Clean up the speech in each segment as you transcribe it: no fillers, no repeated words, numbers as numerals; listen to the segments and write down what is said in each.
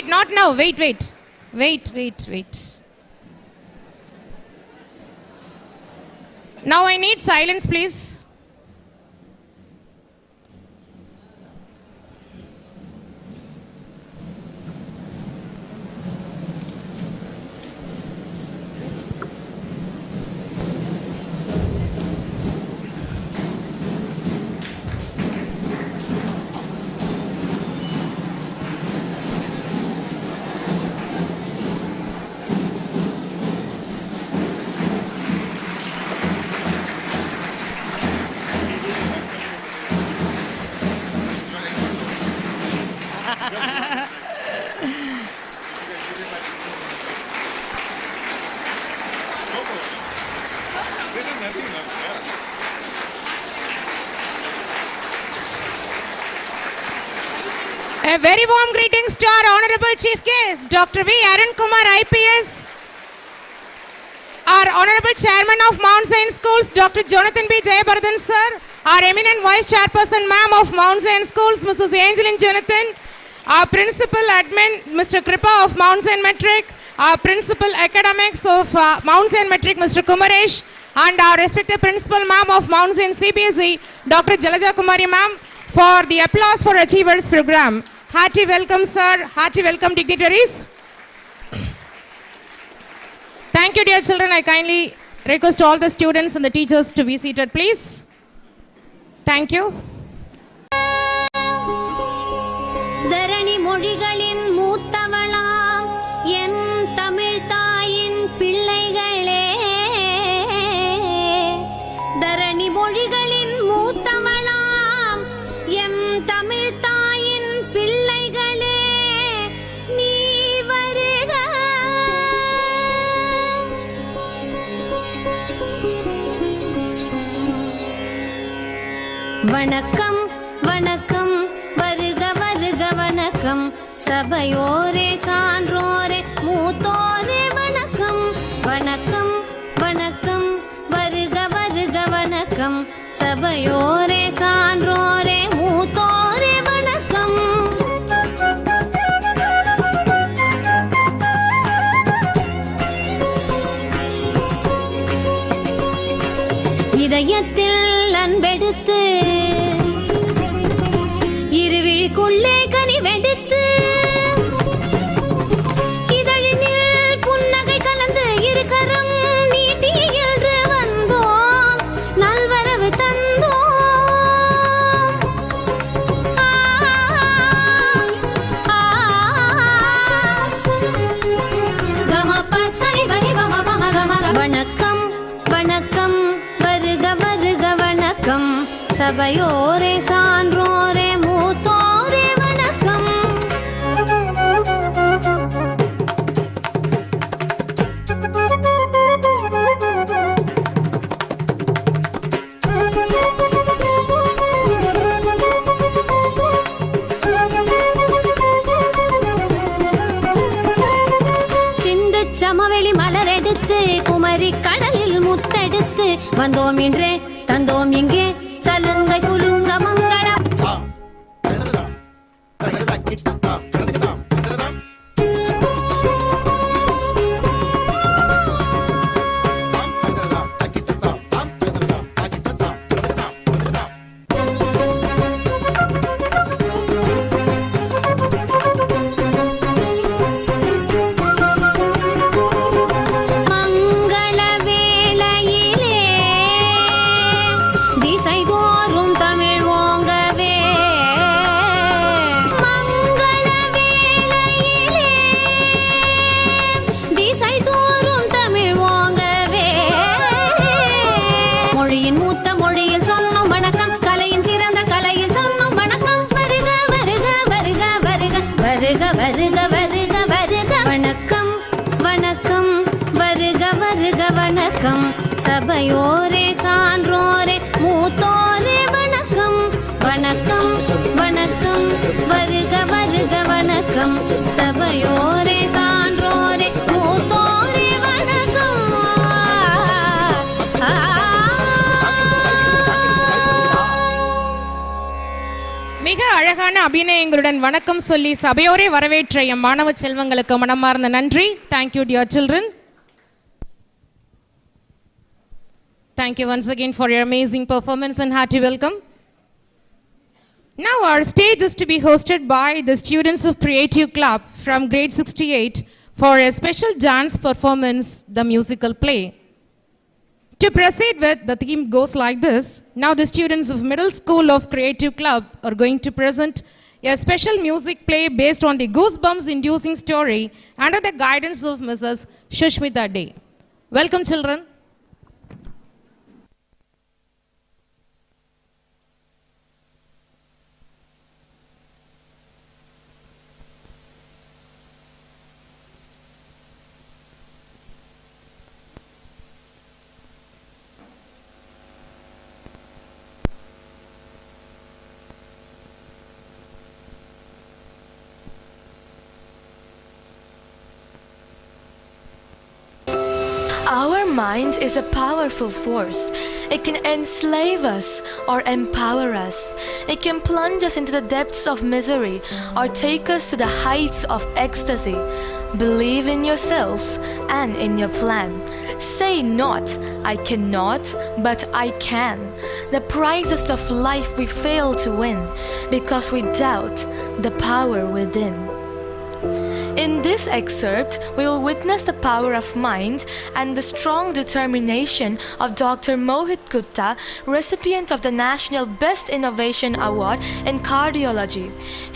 not now. Wait. Now I need silence, please. A very warm greetings to our Honorable Chief Guest, Dr. V. Arun Kumar, IPS. Our Honorable Chairman of Mount Zion Schools, Dr. Jonathan B. Jayabardhan, sir. Our eminent Vice Chairperson, ma'am of Mount Zion Schools, Mrs. Angeline Jonathan. Our Principal Admin, Mr. Kripa of Mount Zion Metric. Our Principal Academics of Mount Zion Metric, Mr. Kumaresh. And our respected Principal, ma'am of Mount Zion CBSE, Dr. Jalaja Kumari, ma'am, for the Applause for Achievers program. Hearty welcome, sir. Hearty welcome, dignitaries. Thank you, dear children. I kindly request all the students and the teachers to be seated, please. Thank you. தரணி மொழிகளின் மூத்தவளாம் என் தமிழ் தாயின் பிள்ளைகளே, தரணி மொழிகளின் மூத்தவளாம் M Tamil தாயின் பிள்ளைகளே, நீ வருக. வணக்கம் வணக்கம், வருக வருக வணக்கம், சபையோரே சான்றோரே மூத்தோரே வணக்கம். வணக்கம் வணக்கம், வருக வருக வணக்கம், சபையோரே சான்றோரே மூத்தோரே வணக்கம். இதயத்தில் அன்பெடுத்து இருவிழிக்குள்ளே கனிவெடுத்து இதழினில் புன்னகை கலந்து இருக்கரம் நீட்டி என்று வந்தோம், நல்வரவு தந்தோம். வணக்கம் வணக்கம், வருக வருக வணக்கம், சபையோரே சான்றோரே மூத்தோரே வணக்கம். சிந்து சமவெளி மலரெடுத்து குமரி கடலில் முத்தெடுத்து வந்தோம் இன்றே தந்தோம் இங்கே சலுங்கை குலுங்க மங்களம். வணக்கம், சபையோரே சான்றோரே மூத்தோரே வணக்கம். வணக்கம் வணக்கம், வருக வருக வணக்கம், சபையோரே சான்றோரே மூத்தோரே வணக்கம். மிக அழகான அபிநயங்களுடன் வணக்கம் சொல்லி சபையோரே வரவேற்ற எம் மாணவ செல்வங்களுக்கு மனமார்ந்த நன்றி. Thank you dear children. Thank you once again for your amazing performance and hearty welcome. Now our stage is to be hosted by the students of Creative Club from grade 68 for a special dance performance, the musical play. To proceed with, the theme goes like this. Now the students of Middle School of Creative Club are going to present a special music play based on the goosebumps inducing story under the guidance of Mrs. Shushmita Day. Welcome children. Our mind is a powerful force. It can enslave us or empower us. It can plunge us into the depths of misery or take us to the heights of ecstasy. Believe in yourself and in your plan. Say not, I cannot, but I can. The prizes of life we fail to win because we doubt the power within. In this excerpt, we will witness the power of mind and the strong determination of Dr. Mohit Gupta, recipient of the National Best Innovation Award in Cardiology.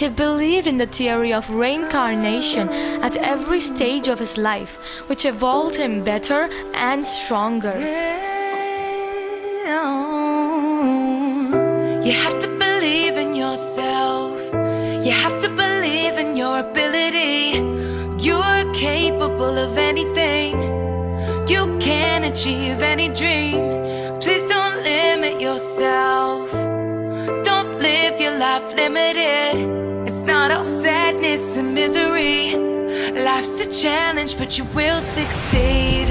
He believed in the theory of reincarnation at every stage of his life, which evolved him better and stronger. You have to believe in yourself. You have to believe in your ability. You're capable of anything. You can achieve any dream. Please don't limit yourself. Don't live your life limited. It's not all sadness and misery. Life's a challenge, but you will succeed.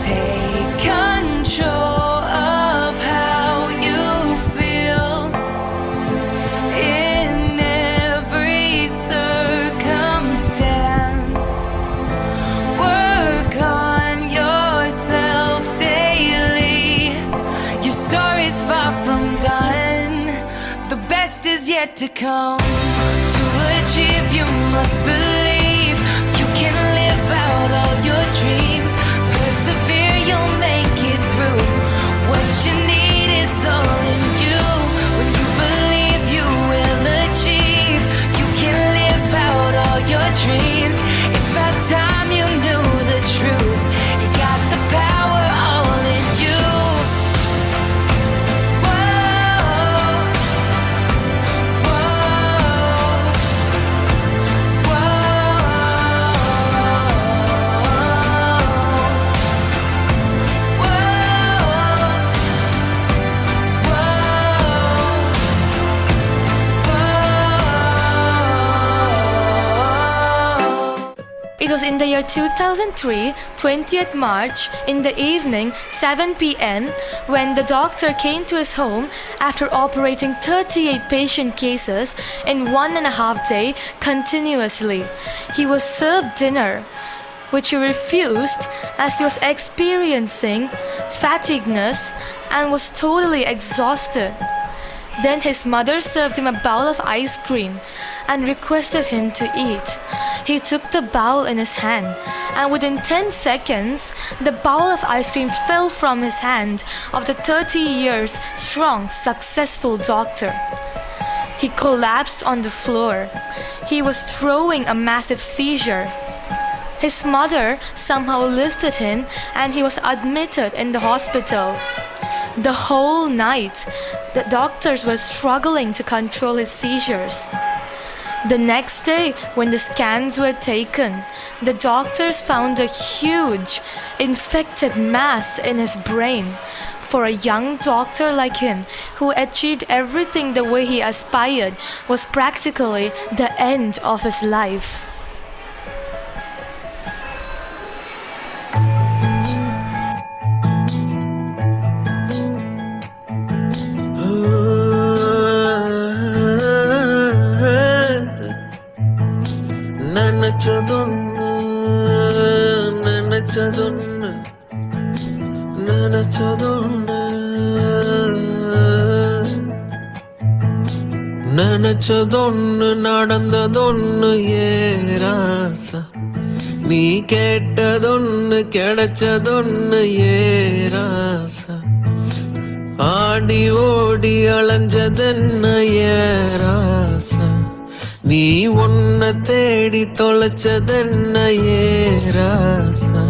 Take control of how you feel in every circumstance. Work on yourself daily. Your story's far from done. The best is yet to come. To achieve, you must believe. You can live out all your dreams. Persevere, you'll make it through. What you need is all in you. When you believe, you will achieve. You can live out all your dreams. It's about time you knew the truth. You got the power all in you. Whoa, whoa, It was in the year 2003, 20th March, in the evening, 7 p.m., when the doctor came to his home after operating 38 patient cases in 1.5 days continuously. He was served dinner, which he refused as he was experiencing fatigueness and was totally exhausted. Then his mother served him a bowl of ice cream and requested him to eat. He took the bowl in his hand, and within 10 seconds, the bowl of ice cream fell from his hand of the 30 years strong, successful doctor. He collapsed on the floor. He was throwing a massive seizure. His mother somehow lifted him, and he was admitted in the hospital. The whole night, the doctors were struggling to control his seizures. The next day, when the scans were taken, the doctors found a huge infected mass in his brain. For a young doctor like him, who achieved everything the way he aspired, was practically the end of his life. நினைச்சதொன்னு நினைச்சதொன்னு நினைச்சதொன்னு நினைச்சதொன்னு நடந்ததொன்னு ஏராசா நீ கேட்டதொன்னு கிடைச்சதொன்னு ஏராசா ஆடி ஓடி அலைஞ்சதென்ன ஏராசா நீ ஒன்ன தேடி தொலைச்சதென்ன ஏராசா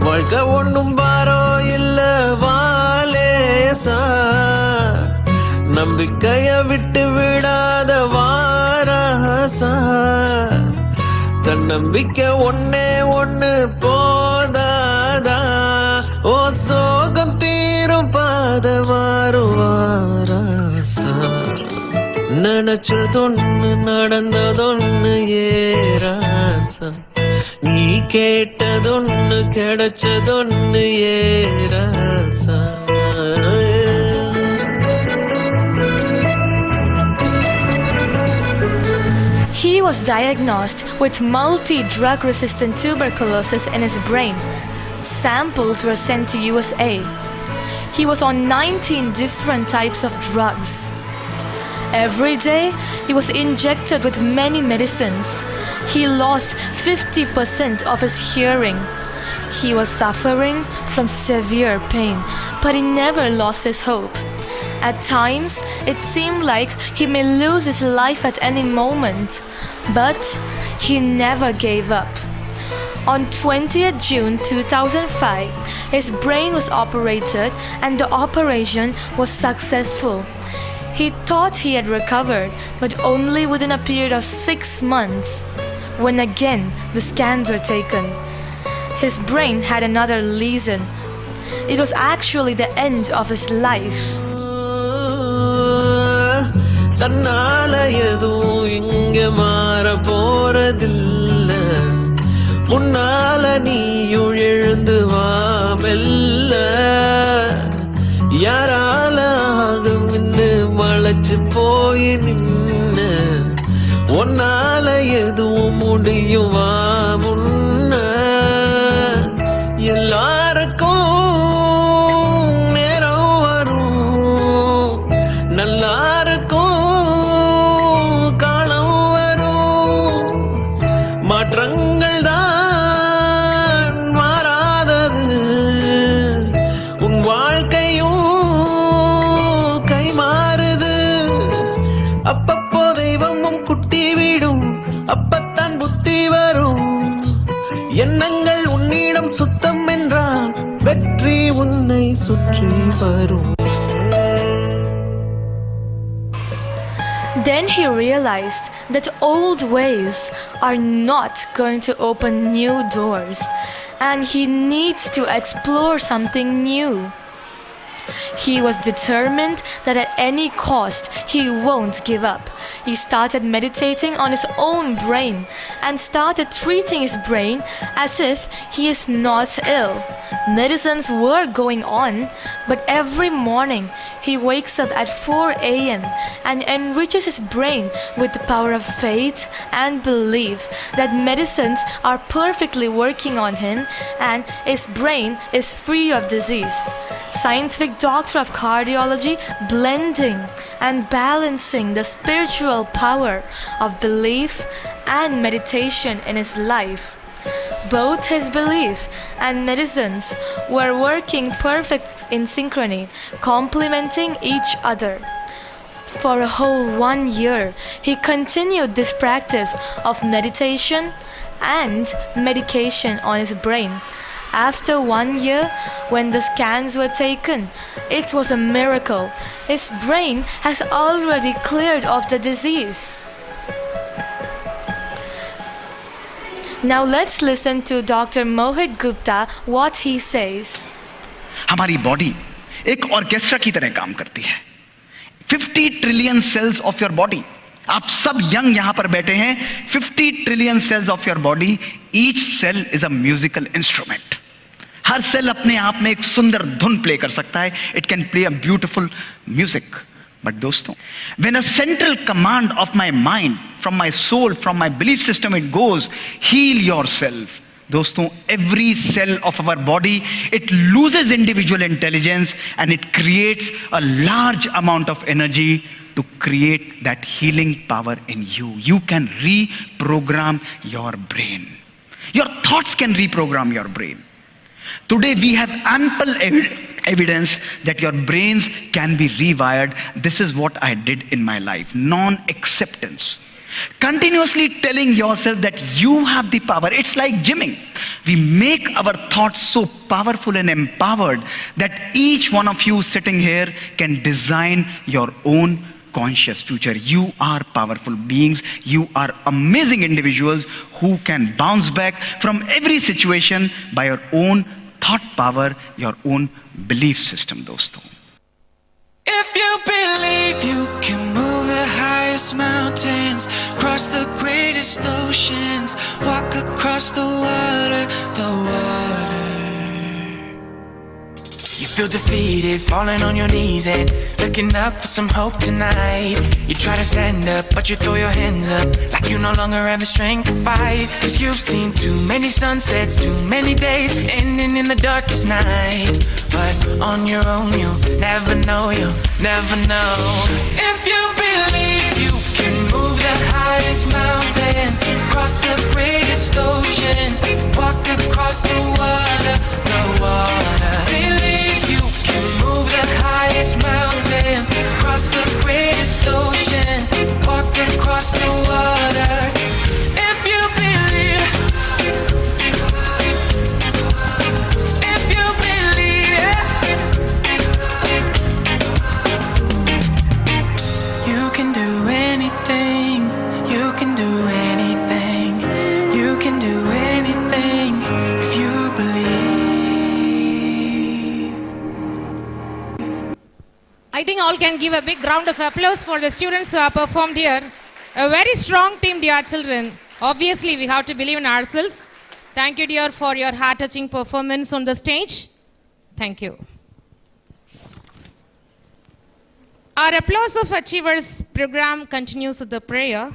வாழ்க்கை ஒண்ணும் borrow இல்ல Walesa நம்பிக்கைய விட்டு விடாத வாராசா தன்னம்பிக்கை ஒன்னே ஒண்ணு போதாதா ஓ சோகம் தீரும் பாத வாராசா நினைச்சதொன்னு நடந்ததொன்னு ஏராசா நீ கேட்டதொன்னு கிடைச்சதொன்னு ஏராசா He was diagnosed with multi-drug resistant tuberculosis in his brain. Samples were sent to USA. He was on 19 different types of drugs. Every day, he was injected with many medicines. He lost 50% of his hearing. He was suffering from severe pain, but he never lost his hope. At times, it seemed like he may lose his life at any moment, but he never gave up. On 20th June 2005, his brain was operated and the operation was successful. He thought he had recovered, but only within a period of 6 months, when again the scans were taken. His brain had another lesion. It was actually the end of his life. தன்னால எதுவும் இங்க மாற போறதில்ல முன்னால நீயும் எழுந்து வா மெல்ல யாரால ஆகும் நின்னு மலைச்சு போய் நின்ன ஒன்னால எதுவும் முடியும் வா முன்ன எல்லாருக்கும் நேரம் வரும் நல்லாருக்கும் மாற்றங்கள் தான் மாறாதது உன் வாழ்க்கையும் கை மாறுது அப்பப்போ தெய்வமும் குட்டி விடும் அப்பத்தான் புத்தி வரும் எண்ணங்கள் உன்னிடம் சுத்தம் என்றால் வெற்றி உன்னை சுற்றி வரும். Then he realized that old ways are not going to open new doors, and he needs to explore something new. He was determined that at any cost he won't give up. He started meditating on his own brain and started treating his brain as if he is not ill. Medicines were going on, but every morning he wakes up at 4 a.m. and enriches his brain with the power of faith and belief that medicines are perfectly working on him and his brain is free of disease. Scientific doctor of cardiology blending and balancing the spiritual power of belief and meditation in his life. Both his belief and medicines were working perfect in synchrony, complementing each other. For a whole 1 year, he continued this practice of meditation and medication on his brain. After 1 year, when the scans were taken, it was a miracle. His brain has already cleared of the disease. Now let's listen to Dr. Mohit Gupta what he says. हमारी body एक orchestra की तरह काम करती है. 50 trillion cells of your body. आप सब young यहां पर बैठे हैं. 50 trillion cells of your body. Each cell is a musical instrument. हर सेल अपने आप में एक सुंदर धुन प्ले कर सकता है. It can play a beautiful music. But doston, when a central command of my mind, from my soul, from my belief system, it goes, heal yourself. Doston, every cell of our body, it loses individual intelligence and it creates a large amount of energy to create that healing power in you. You can reprogram your brain. Your thoughts can reprogram your brain. Today we have ample evidence that your brains can be rewired. This is what I did in my life. Non-acceptance. Continuously telling yourself that you have the power. It's like gymming. We make our thoughts so powerful and empowered that each one of you sitting here can design your own conscious future. You are powerful beings. You are amazing individuals who can bounce back from every situation by your own thought power, your own belief system, dosto. If you believe you can move the highest mountains, cross the greatest oceans, walk across the water. You feel defeated, falling on your knees and looking up for some hope tonight. You try to stand up, but you throw your hands up like you no longer have the strength to fight. Cause you've seen too many sunsets, too many days ending in the darkest night. But on your own you'll never know, you'll never know. If you believe you can move the highest mountains, cross the greatest oceans, walk across the water. Believe you can move the highest mountains, cross the greatest oceans, walk across the water. If you believe, if you believe, you can do anything, you can do anything, you can do anything if you believe. I think all can give a big round of applause for the students who have performed here. A very strong team, dear children. Obviously, we have to believe in ourselves. Thank you, dear, for your heart-touching performance on the stage. Thank you. Our Applause of Achievers program continues with the prayer.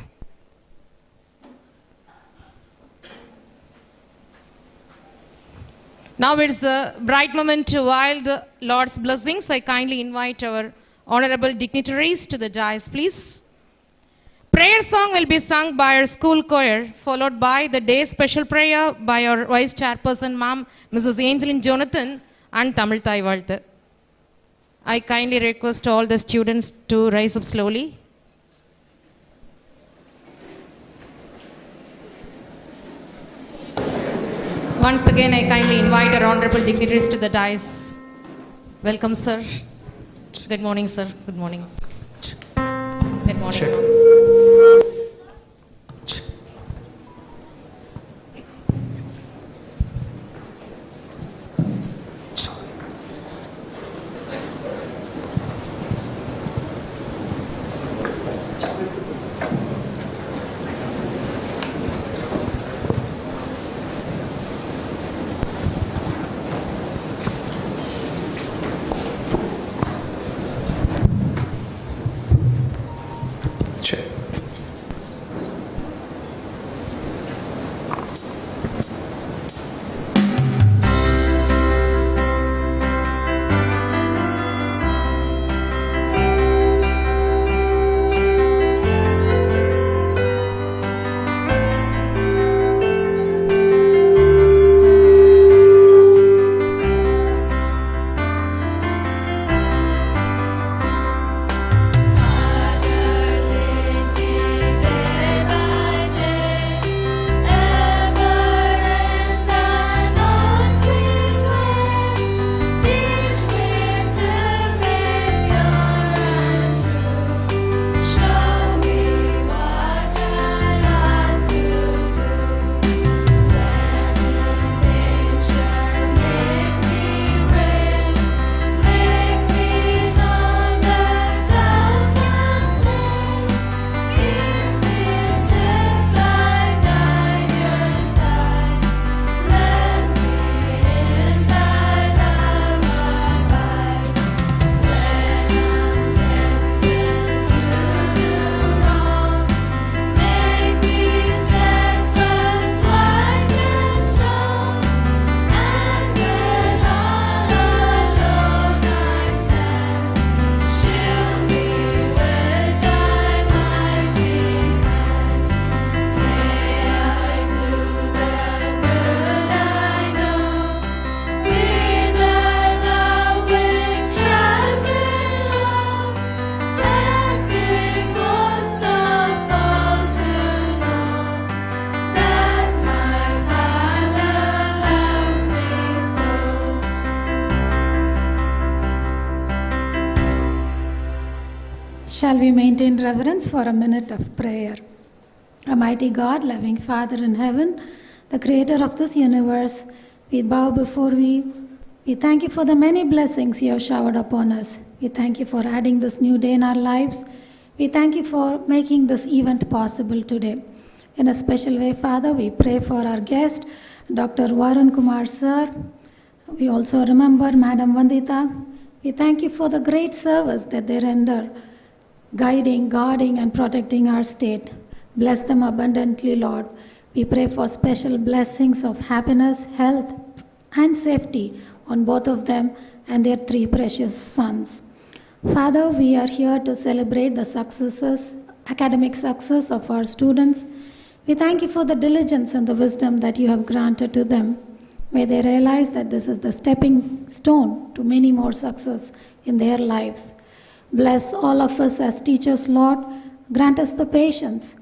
Now it's a bright moment to wield the Lord's blessings. I kindly invite our honorable dignitaries to the dais, please. Prayer song will be sung by our school choir, followed by the day's special prayer by our Vice Chairperson, Ma'am, Mrs. Angeline Jonathan, and Tamil Thai Valthu. I kindly request all the students to rise up slowly. Once again, I kindly invite our honorable dignitaries to the dais. Welcome, sir. Good morning, sir. Good morning. Good morning. Shall we maintain reverence for a minute of prayer? Almighty God, loving Father in heaven, the creator of this universe, we bow before you. We thank you for the many blessings you have showered upon us. We thank you for adding this new day in our lives. We thank you for making this event possible today. In a special way, Father, we pray for our guest, Dr. Varun Kumar Sir. We also remember Madam Vandita. We thank you for the great service that they render, guiding, guarding, and protecting our state. Bless them abundantly, Lord. We pray for special blessings of happiness, health, and safety on both of them and their 3 precious sons. Father, we are here to celebrate the successes, academic success of our students. We thank you for the diligence and the wisdom that you have granted to them. May they realize that this is the stepping stone to many more success in their lives. Bless all of us as teachers, Lord. Grant us the patience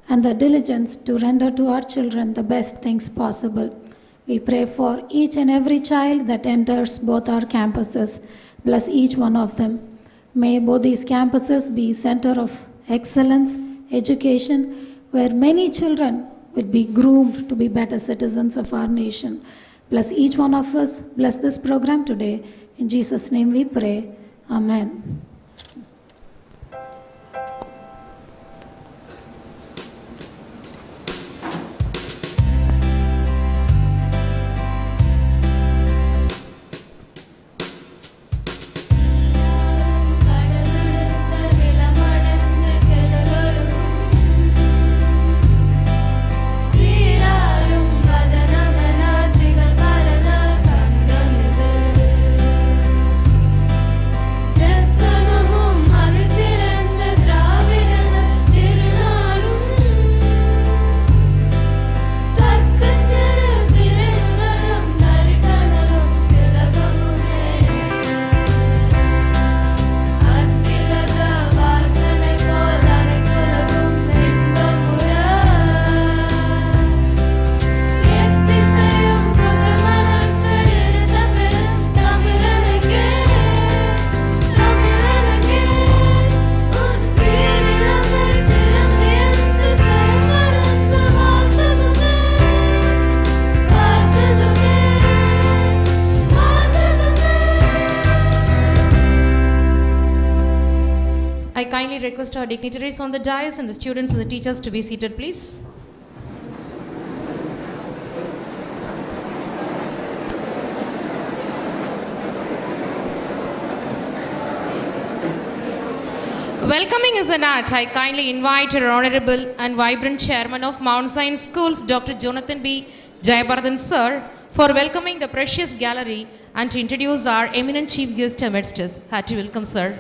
and the diligence to render to our children the best things possible. We pray for each and every child that enters both our campuses. Bless each one of them. May both these campuses be center of excellence, education, where many children will be groomed to be better citizens of our nation. Bless each one of us. Bless this program today. In Jesus' name we pray. Amen. Request our dignitaries on the dais and the students and the teachers to be seated, please. Welcoming is an art. I kindly invite our honorable and vibrant chairman of Mount Zion Schools, Dr. Jonathan B. Jayabardhan Sir, for welcoming the precious gallery and to introduce our eminent chief guest amidst us. Hearty welcome, sir.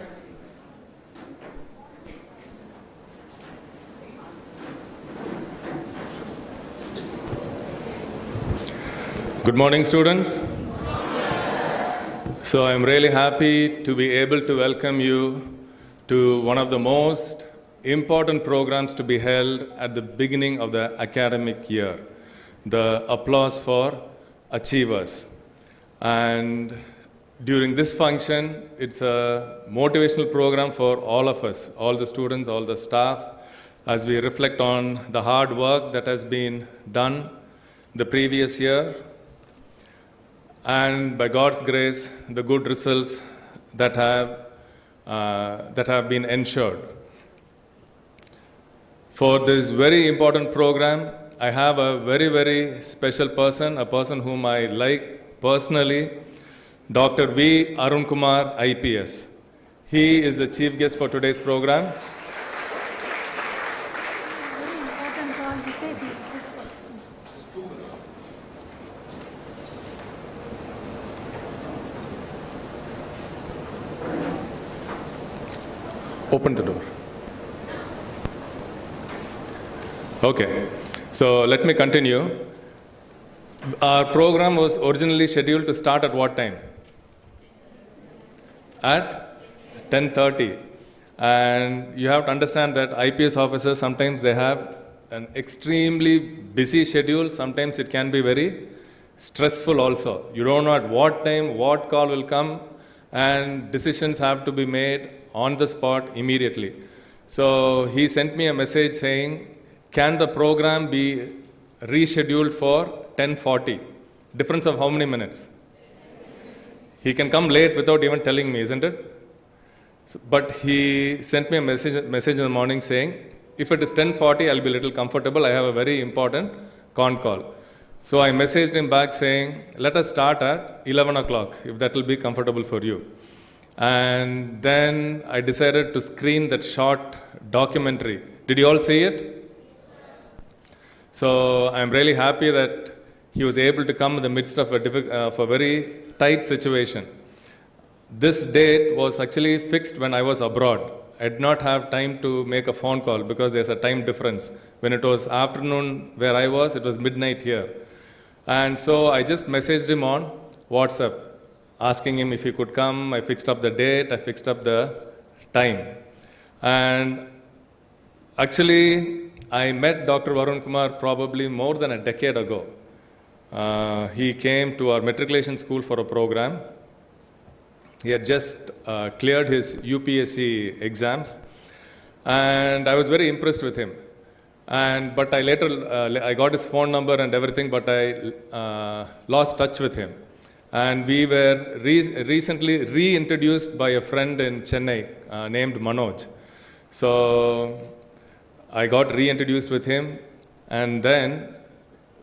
Good morning, students. So I'm really happy to be able to welcome you to one of the most important programs to be held at the beginning of the academic year, the Applause for Achievers. And during this function, it's a motivational program for all of us, all the students, all the staff, as we reflect on the hard work that has been done the previous year, and by God's grace, the good results that have been ensured. For this very important program, I have a very, very special person, a person whom I like personally, Dr. V. Arun Kumar, IPS. He is the chief guest for today's program. Open the door. Okay, so let me continue. Our program was originally scheduled to start at what time? At 10:30. And you have to understand that IPS officers, sometimes they have an extremely busy schedule. Sometimes it can be very stressful also. You don't know at what time, what call will come, and decisions have to be made on the spot immediately. So he sent me a message saying, can the program be rescheduled for 10:40? Difference of how many minutes? He can come late without even telling me, isn't it? But he sent me a message in the morning saying, if it is 10:40, I'll be a little comfortable. I have a very important con call. So I messaged him back saying, let us start at 11 o'clock, if that will be comfortable for you. And then I decided to screen that short documentary. Did you all see it? So I'm really happy that he was able to come in the midst of a very tight situation. This date was actually fixed when I was abroad. I did not have time to make a phone call because there's a time difference. When it was afternoon where I was, it was midnight here. And so I just messaged him on WhatsApp, asking him if he could come. I fixed up the date, I fixed up the time. And actually, I met Dr. Varun Kumar probably more than a decade ago. He came to our matriculation school for a program. He had just cleared his UPSC exams, and I was very impressed with him. But I later, I got his phone number and everything, but I lost touch with him. And we were recently reintroduced by a friend in Chennai named Manoj. So I got reintroduced with him, and then,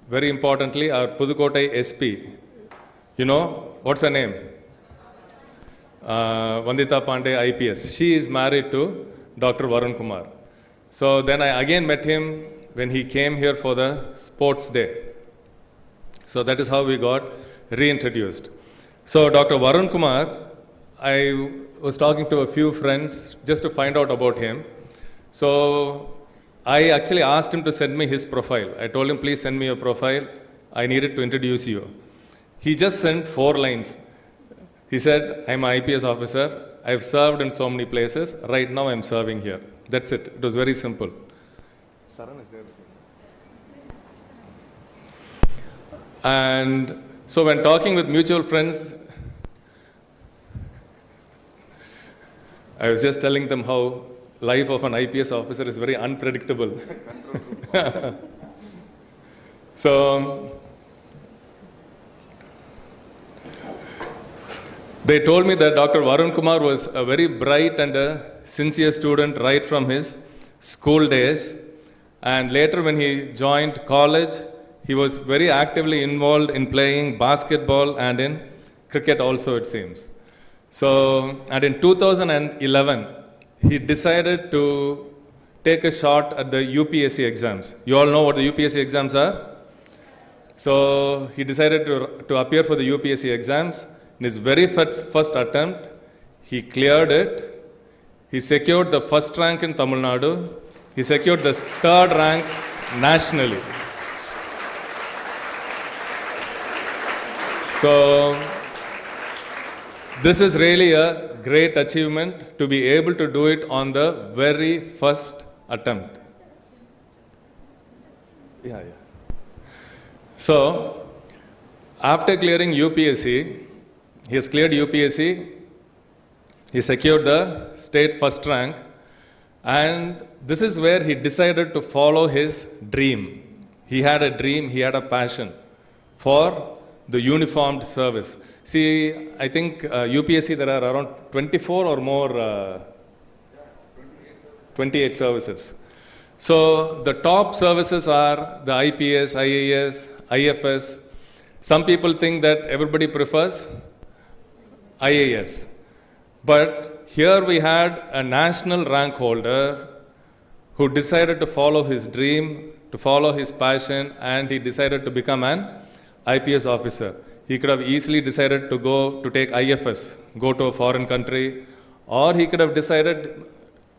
very importantly, our Pudukkottai SP, you know, what's her name? Vandita Pandey, IPS. She is married to Dr. Varun Kumar. So then I again met him when he came here for the sports day. So that is how we got reintroduced. So Dr. Varun Kumar, I was talking to a few friends just to find out about him. So I actually asked him to send me his profile. I told him, please send me your profile. I needed to introduce you. He just sent 4 lines. He said, I'm an IPS officer. I've served in so many places. Right now I'm serving here. That's it. It was very simple. Saran is there. And so when talking with mutual friends, I was just telling them how life of an IPS officer is very unpredictable. So they told me that Dr. Varun Kumar was a very bright and a sincere student right from his school days. And later when he joined college, he was very actively involved in playing basketball and in cricket also, it seems. So, and in 2011, he decided to take a shot at the UPSC exams. You all know what the UPSC exams are? So, he decided to appear for the UPSC exams. In his very first attempt, he cleared it. He secured the first rank in Tamil Nadu. He secured the 3rd rank nationally. So, this is really a great achievement to be able to do it on the very first attempt. So, after clearing UPSC, he has cleared UPSC, he secured the state first rank, and this is where he decided to follow his dream. He had a dream, he had a passion for the uniformed service. See, I think UPSC there are around 24 or more, 28 services. So the top services are the IPS, IAS, IFS. Some people think that everybody prefers IAS. But here we had a national rank holder who decided to follow his dream, to follow his passion, and he decided to become an IPS officer. He could have easily decided to go to take IFS, go to a foreign country, or he could have decided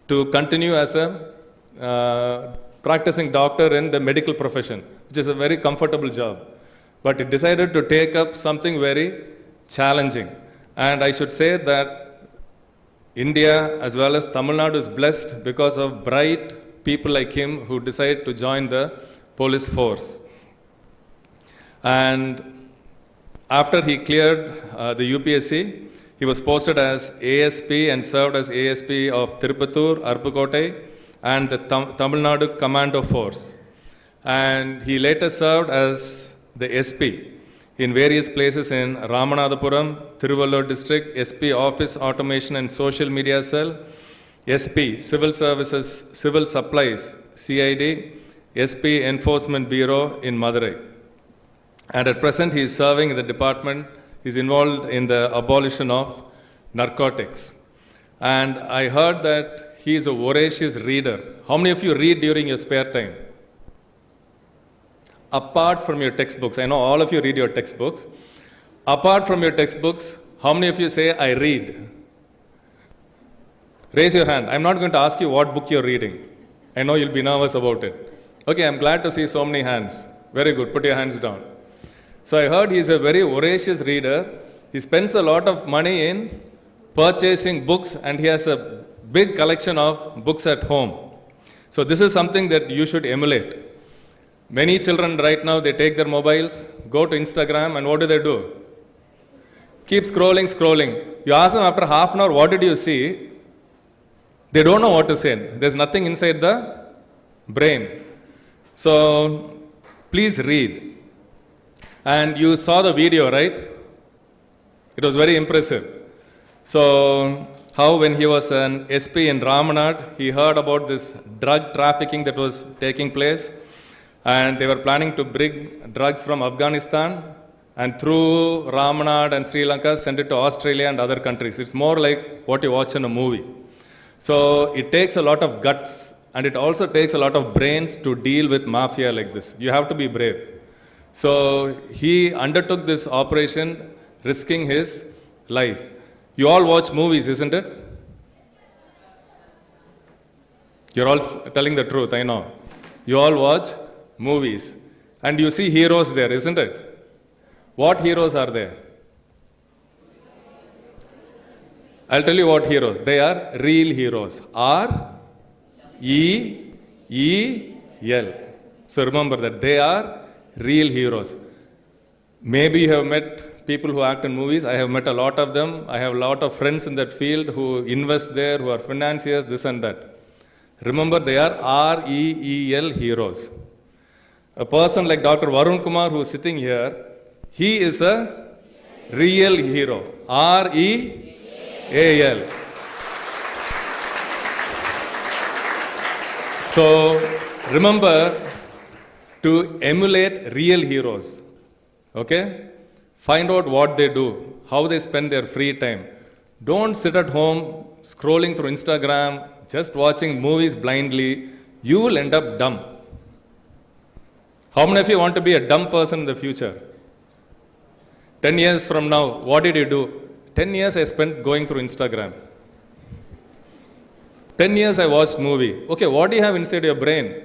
to continue as a practicing doctor in the medical profession, which is a very comfortable job. But he decided to take up something very challenging. And I should say that India as well as Tamil Nadu is blessed because of bright people like him who decide to join the police force. And after he cleared the UPSC, he was posted as ASP and served as ASP of Tirupattur, Arupkottai, and the Tamil Nadu Commando Force. And he later served as the SP in various places in Ramanathapuram, Tiruvallur district, SP Office Automation and Social Media Cell, SP Civil Services, Civil Supplies, CID, SP Enforcement Bureau in Madurai. And at present he is serving in the department, he is involved in the abolition of narcotics. And I heard that he is a voracious reader. How many of you read during your spare time? Apart from your textbooks, I know all of you read your textbooks. Apart from your textbooks, how many of you say, I read? Raise your hand. I'm not going to ask you what book you're reading. I know you'll be nervous about it. Okay, I'm glad to see so many hands. Very good. Put your hands down. So I heard he's a very voracious reader. He spends a lot of money in purchasing books, and he has a big collection of books at home. So this is something that you should emulate. Many children right now, they take their mobiles, go to Instagram, and what do? Keep scrolling. You ask them after half an hour, what did you see? They don't know what to say. There's nothing inside the brain. So please read. And you saw the video, right? It was very impressive. So how when he was an SP in Ramanad, he heard about this drug trafficking that was taking place. And they were planning to bring drugs from Afghanistan and through Ramanad and Sri Lanka send it to Australia and other countries. It's more like what you watch in a movie. So it takes a lot of guts, and it also takes a lot of brains to deal with mafia like this. You have to be brave. So he undertook this operation risking his life. You all watch movies, isn't it? You're all telling the truth, I know. You all watch movies. And you see heroes there, isn't it? What heroes are there? I'll tell you what heroes. They are real heroes. R-E-E-L. So remember that they are real heroes. Maybe you have met people who act in movies. I have met a lot of them. I have a lot of friends in that field who invest there, who are financiers, this and that. Remember, they are R-E-E-L heroes. A person like Dr. Varun Kumar, who is sitting here, he is a real hero. R-E-A-L. So remember to emulate real heroes. Okay? Find out what they do, how they spend their free time. Don't sit at home scrolling through Instagram, just watching movies blindly. You will end up dumb. How many of you want to be a dumb person in the future? 10 years from now, what did you do? 10 years I spent going through Instagram. 10 years I watched movie. Okay, what do you have inside your brain?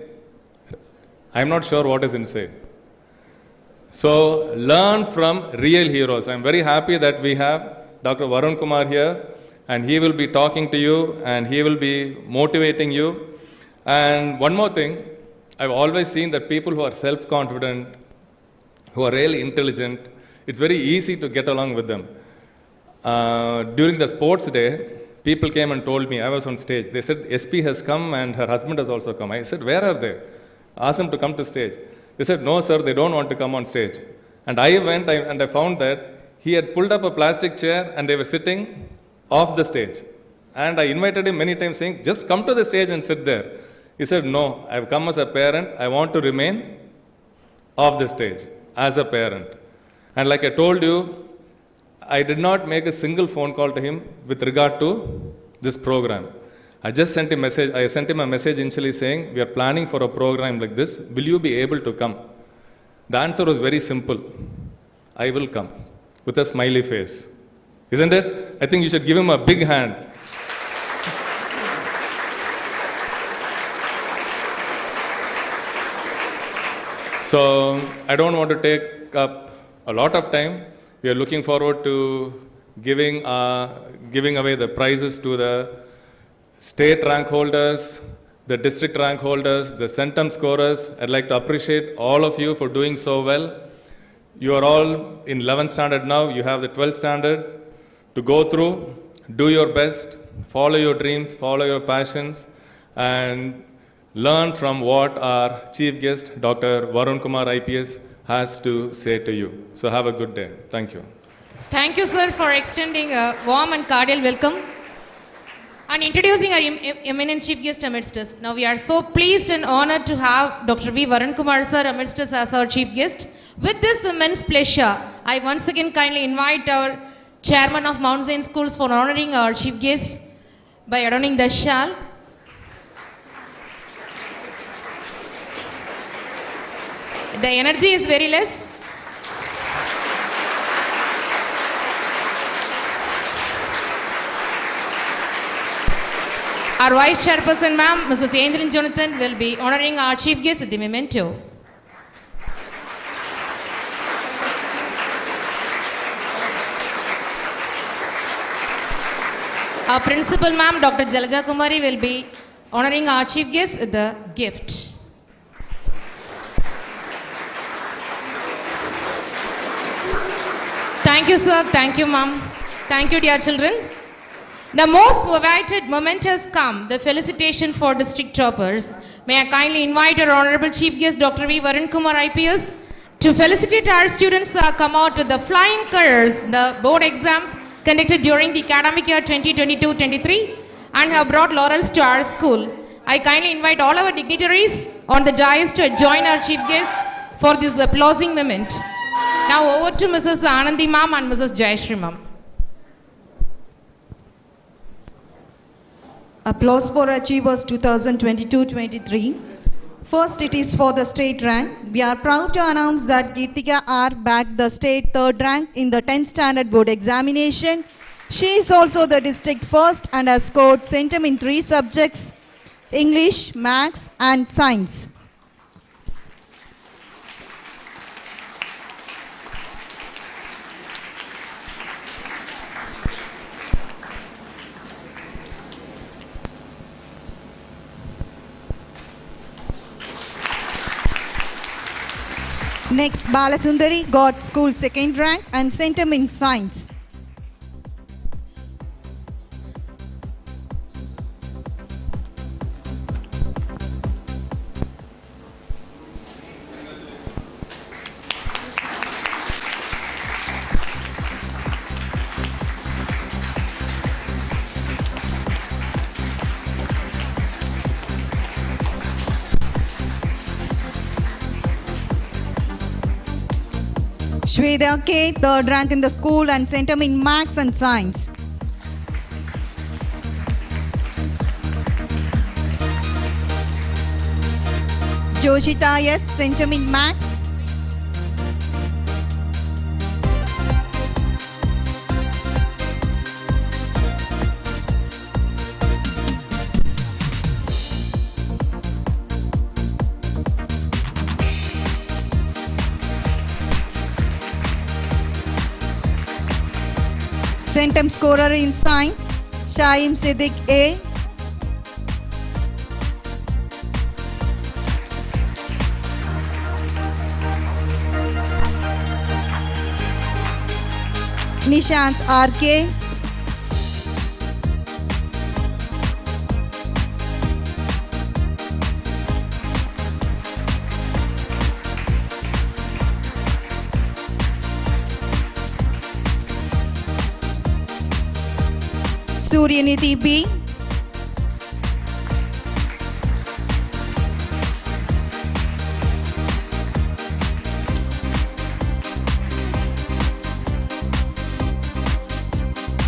I'm not sure what is inside. So learn from real heroes. I'm very happy that we have Dr. Varun Kumar here, and he will be talking to you and he will be motivating you. And one more thing, I've always seen that people who are self-confident, who are really intelligent, it's very easy to get along with them. During the sports day, people came and told me, I was on stage, they said, SP has come and her husband has also come. I said, where are they? Ask them to come to stage. They said, no sir, they don't want to come on stage. And I went and I found that he had pulled up a plastic chair and they were sitting off the stage. And I invited him many times saying, just come to the stage and sit there. He said, no, I've come as a parent. I want to remain off the stage as a parent. And like I told you, I did not make a single phone call to him with regard to this program. I just sent him a message. I sent him a message initially saying, we are planning for a program like this. Will you be able to come? The answer was very simple. I will come, with a smiley face. Isn't it? I think you should give him a big hand. So I don't want to take up a lot of time. We are looking forward to giving away the prizes to the state rank holders, the district rank holders, the centum scorers. I'd like to appreciate all of you for doing so well. You are all in 11th standard now. You have the 12th standard to go through. Do your best. Follow your dreams. Follow your passions. And learn from what our chief guest, Dr. Varun Kumar IPS, has to say to you. So have a good day. Thank you. Thank you, sir, for extending a warm and cordial welcome and introducing our eminent chief guest amidst us. Now, we are so pleased and honored to have Dr. V. Varun Kumar, sir, amidst us as our chief guest. With this immense pleasure, I once again kindly invite our chairman of Mount Zion Schools for honoring our chief guest by adorning the shawl. The energy is very less. Our Vice Chairperson, ma'am, Mrs. Angeline Jonathan, will be honoring our chief guest with the memento. Our Principal, ma'am, Dr. Jalaja Kumari, will be honoring our chief guest with the gift. Thank you, sir. Thank you, ma'am. Thank you, dear children. The most awaited moment has come, the felicitation for district toppers. May I kindly invite our Honorable Chief Guest, Dr. V. Varun Kumar IPS, to felicitate our students who have come out with the flying colors, the board exams conducted during the academic year 2022-23 and have brought laurels to our school. I kindly invite all our dignitaries on the dais to join our chief guest for this applauding moment. Now over to Mrs. Anandi ma'am and Mrs. Jayashri ma'am. Applause for Achievers 2022-23. First, it is for the state rank. We are proud to announce that Geetika R bagged the state third rank in the 10th standard board examination. She is also the district first and has scored centum in 3 subjects: English, Maths and Science. Next, Balasundari got school second rank and centum in Science. Shweta K, third rank in the school and centum in Maths and Science. Joshita S, centum in Maths. Centum scorer in Science, Shaim Siddiq A. Nishant RK. Suryanidhi B.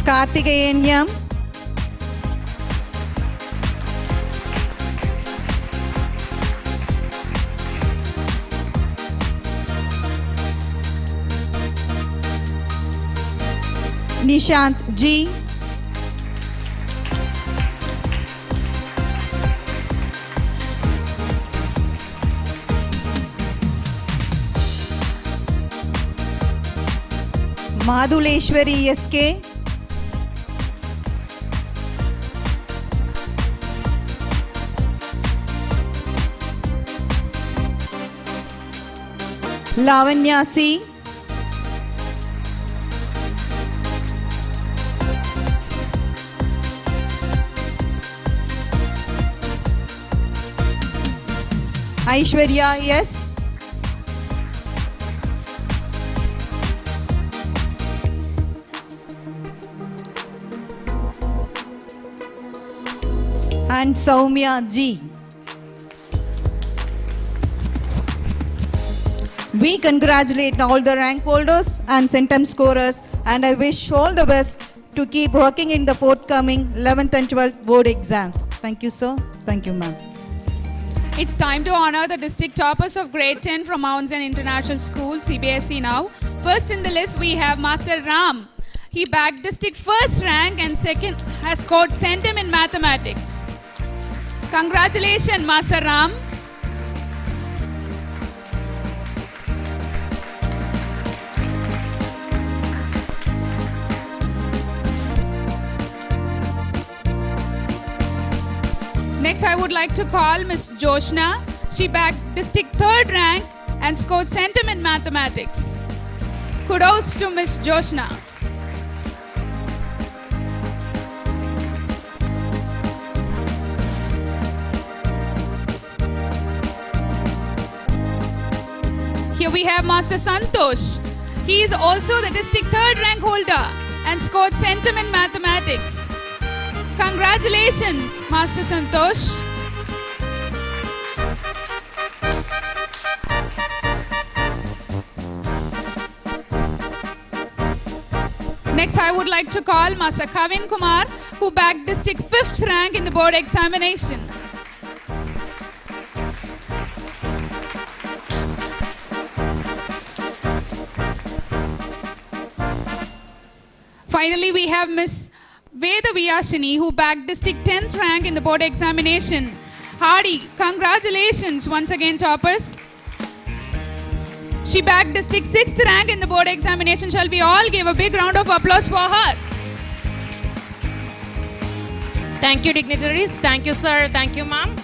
Karthikeyan M. Nishant G. Madhuleshwari SK. Lavanya C. Aishwarya, yes. And Soumya G. We congratulate all the rank holders and centum scorers, and I wish all the best to keep working in the forthcoming 11th and 12th board exams. Thank you, sir. Thank you, ma'am. It's time to honor the district toppers of grade 10 from Mount Zion International School, CBSE now. First in the list, we have Master Ram. He bagged district first rank and second has scored centum in mathematics. Congratulations, Master Ram. Next, I would like to call Miss Joshna. She bagged district third rank and scored centum in mathematics. Kudos to Miss Joshna. Here we have Master Santosh. He is also the district third rank holder and scored centum in mathematics. Congratulations, Master Santosh. Next, I would like to call Master Kavin Kumar, who bagged district 5th rank in the board examination. Finally, we have Miss Veda Vyashini, who bagged district 10th rank in the board examination. Hardy, congratulations once again, toppers. She bagged district 6th rank in the board examination. Shall we all give a big round of applause for her? Thank you, dignitaries. Thank you, sir. Thank you, ma'am.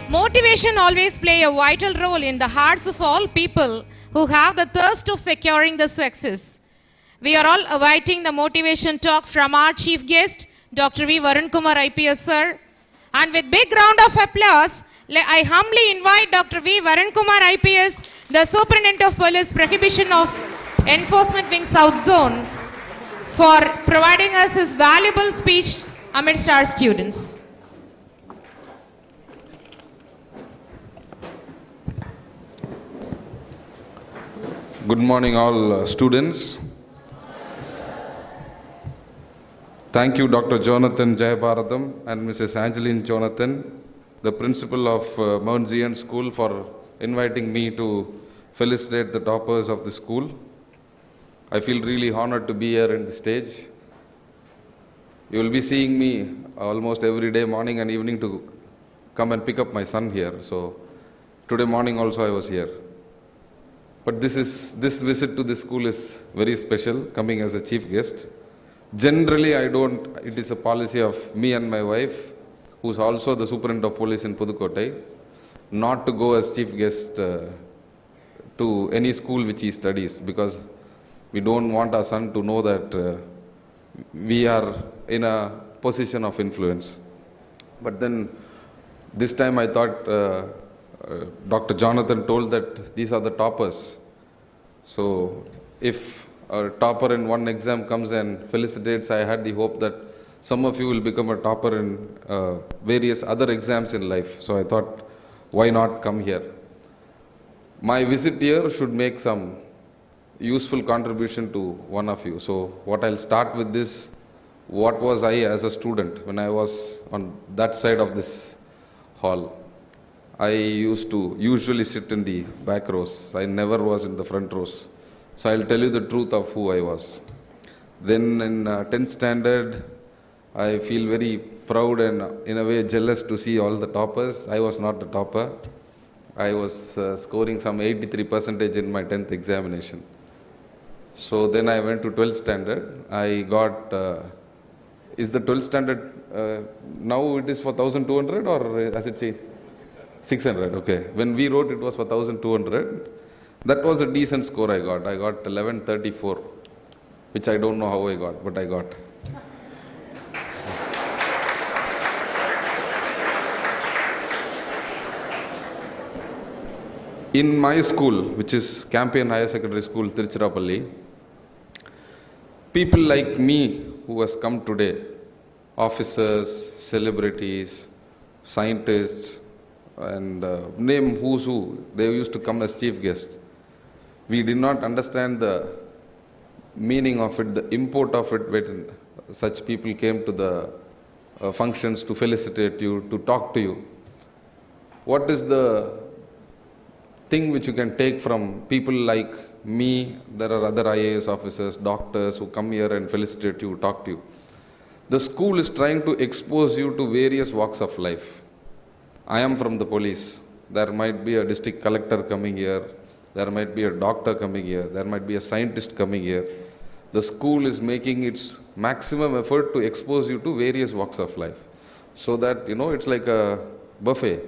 Motivation always play a vital role in the hearts of all people who have the thirst of securing the success. We are all awaiting the motivation talk from our chief guest, Dr. V. Varun Kumar IPS, sir. And with big round of applause, I humbly invite Dr. V. Varun Kumar IPS, the Superintendent of Police Prohibition of Enforcement Wing South Zone, for providing us his valuable speech amidst our students. Good morning, all students. Thank you, Dr. Jonathan Jayabaratham and Mrs. Angeline Jonathan, the principal of Mount Zion School, for inviting me to felicitate the toppers of the school. I feel really honored to be here in the stage. You will be seeing me almost every day, morning and evening, to come and pick up my son here. So today morning also I was here. But this visit to this school is very special, coming as a chief guest. Generally, it is a policy of me and my wife, who is also the Superintendent of Police in Pudukkottai, not to go as chief guest to any school which he studies, because we don't want our son to know that we are in a position of influence. But then, this time I thought Dr. Jonathan told that these are the toppers. So, if a topper in one exam comes and felicitates, I had the hope that some of you will become a topper in various other exams in life. So I thought, why not come here? My visit here should make some useful contribution to one of you. So what I'll start with this, what was I as a student when I was on that side of this hall? I used to usually sit in the back rows. I never was in the front rows. So I'll tell you the truth of who I was. Then in 10th standard, I feel very proud and in a way jealous to see all the toppers. I was not the topper. I was scoring some 83% in my 10th examination. So then I went to 12th standard. I got, is the 12th standard, now it is for 1,200 or as it say? 600, okay. When we wrote, it was for 1,200. That was a decent score I got. I got 1134, which I don't know how I got, but I got. In my school, which is Campion Higher Secondary School, Tiruchirappalli, people like me who has come today, officers, celebrities, scientists, and name who's who, they used to come as chief guests. We did not understand the meaning of it, the import of it when such people came to the functions to felicitate you, to talk to you. What is the thing which you can take from people like me? There are other IAS officers, doctors who come here and felicitate you, talk to you. The school is trying to expose you to various walks of life. I am from the police. There might be a district collector coming here. There might be a doctor coming here. There might be a scientist coming here. The school is making its maximum effort to expose you to various walks of life. So that, it's like a buffet.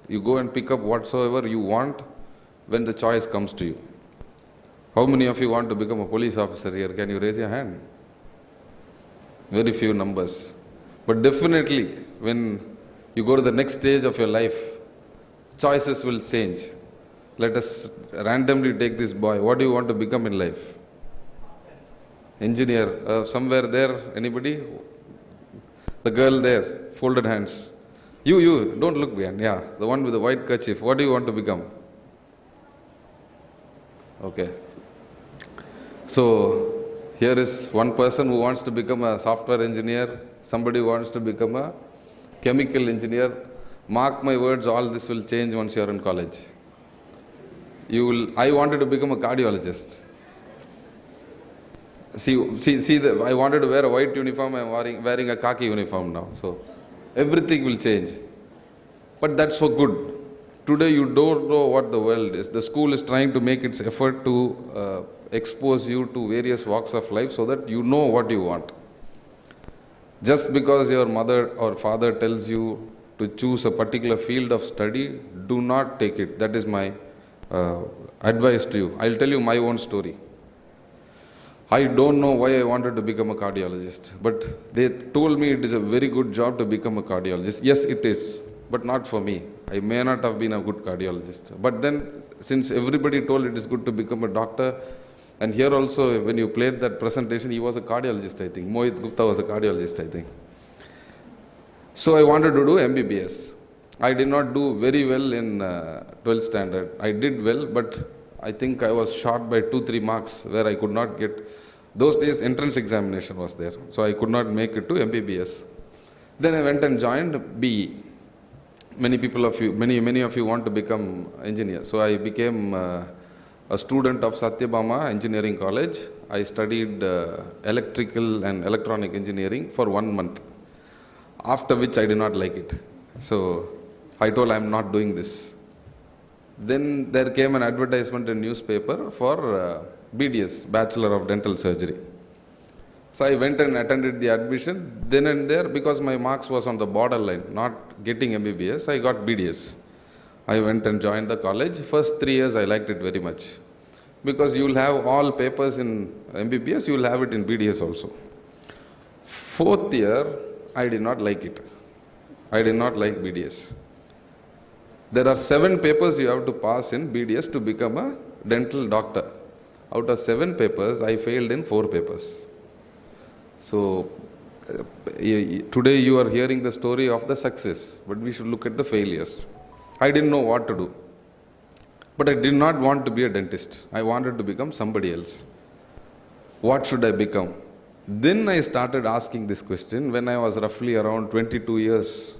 You go and pick up whatsoever you want when the choice comes to you. How many of you want to become a police officer here? Can you raise your hand? Very few numbers. But definitely, when you go to the next stage of your life, choices will change. Let us randomly take this boy. What do you want to become in life? Engineer. Somewhere there, anybody? The girl there, folded hands. You, don't look behind. Yeah, the one with the white kerchief. What do you want to become? Okay. So, here is one person who wants to become a software engineer. Somebody wants to become a chemical engineer. Mark my words, all this will change once you are in college. I wanted to become a cardiologist. I wanted to wear a white uniform, I am wearing a khaki uniform now. So, everything will change. But that's for good. Today you don't know what the world is. The school is trying to make its effort to expose you to various walks of life so that you know what you want. Just because your mother or father tells you to choose a particular field of study, do not take it. That is my advice to you. I'll tell you my own story. I don't know why I wanted to become a cardiologist, but they told me it is a very good job to become a cardiologist. Yes, it is, but not for me. I may not have been a good cardiologist. But then, since everybody told it is good to become a doctor, and here also, when you played that presentation, he was a cardiologist, I think. Mohit Gupta was a cardiologist, I think. So I wanted to do MBBS. I did not do very well in 12th standard. I did well, but I think I was short by 2-3 marks where I could not get. Those days, entrance examination was there, so I could not make it to MBBS. Then I went and joined BE. Many of you want to become engineers. So I became a student of Satyabama Engineering College. I studied electrical and electronic engineering for 1 month, after which I did not like it. So I told I'm not doing this. Then there came an advertisement in newspaper for BDS, Bachelor of Dental Surgery. So I went and attended the admission. Then and there, because my marks was on the borderline, not getting MBBS, I got BDS. I went and joined the college. First 3 years I liked it very much. Because you will have all papers in MBBS, you will have it in BDS also. 4th year, I did not like it. I did not like BDS. There are 7 papers you have to pass in BDS to become a dental doctor. Out of 7 papers, I failed in 4 papers. So, today you are hearing the story of the success, but we should look at the failures. I didn't know what to do. But I did not want to be a dentist. I wanted to become somebody else. What should I become? Then I started asking this question when I was roughly around 22 years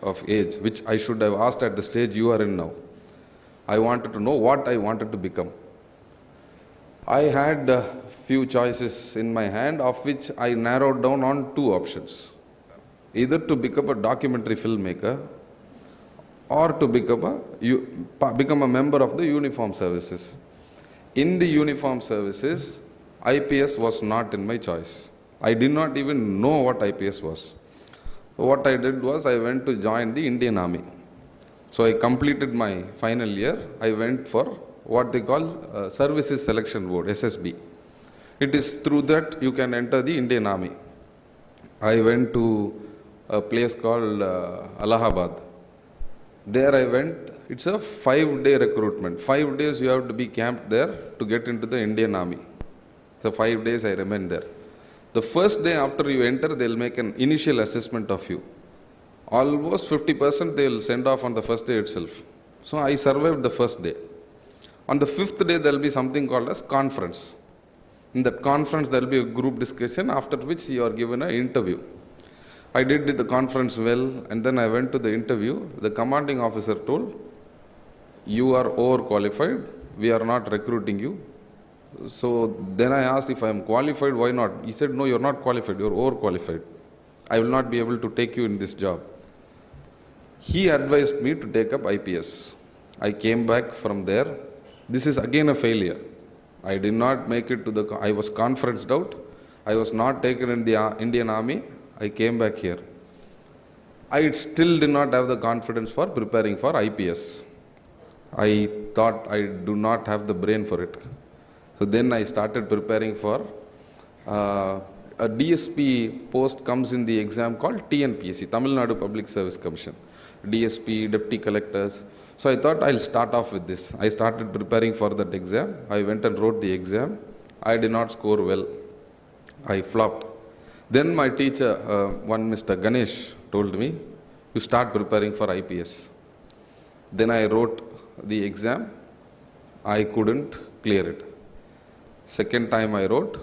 of age, which I should have asked at the stage you are in now. I wanted to know what I wanted to become. I had a few choices in my hand, of which I narrowed down on 2 options. Either to become a documentary filmmaker or to become a member of the uniform services. In the uniform services, IPS was not in my choice. I did not even know what IPS was. What I did was I went to join the Indian Army. So I completed my final year. I went for what they call Services Selection Board, SSB. It is through that you can enter the Indian Army. I went to a place called Allahabad. There I went It's a 5-day recruitment. 5 days you have to be camped there to get into the Indian Army. So 5 days I remained there. The first day after you enter, they'll make an initial assessment of you. Almost 50% they'll send off on the first day itself. So I survived the first day. On the 5th day, there'll be something called as conference. In that conference, there'll be a group discussion, after which you are given an interview. I did the conference well, and then I went to the interview. The commanding officer told, "You are overqualified. We are not recruiting you." So then I asked if I am qualified, why not? He said, "No, you're not qualified. You're overqualified. I will not be able to take you in this job." He advised me to take up IPS. I came back from there. This is again a failure. I did not make it to the, I was conferenced out. I was not taken in the Indian Army. I came back here. I still did not have the confidence for preparing for IPS. I thought I do not have the brain for it. So then I started preparing for a DSP post comes in the exam called TNPSC, Tamil Nadu Public Service Commission. DSP, Deputy Collectors. So I thought I'll start off with this. I started preparing for that exam. I went and wrote the exam. I did not score well. I flopped. Then my teacher, one Mr. Ganesh, told me, "You start preparing for IPS." Then I wrote the exam. I couldn't clear it. Second time I wrote.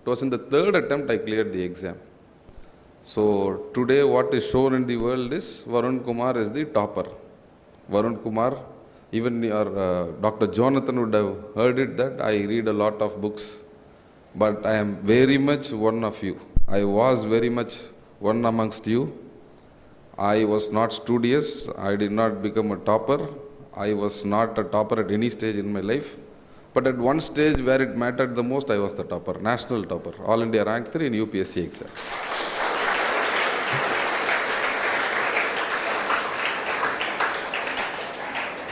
It was in the third attempt I cleared the exam. So today what is shown in the world is Varun Kumar is the topper. Varun Kumar, even your Dr. Jonathan would have heard it that I read a lot of books, but I am very much one of you. I was very much one amongst you. I was not studious. I did not become a topper. I was not a topper at any stage in my life. But at one stage where it mattered the most, I was the topper, national topper, All India Rank 3 in UPSC exam.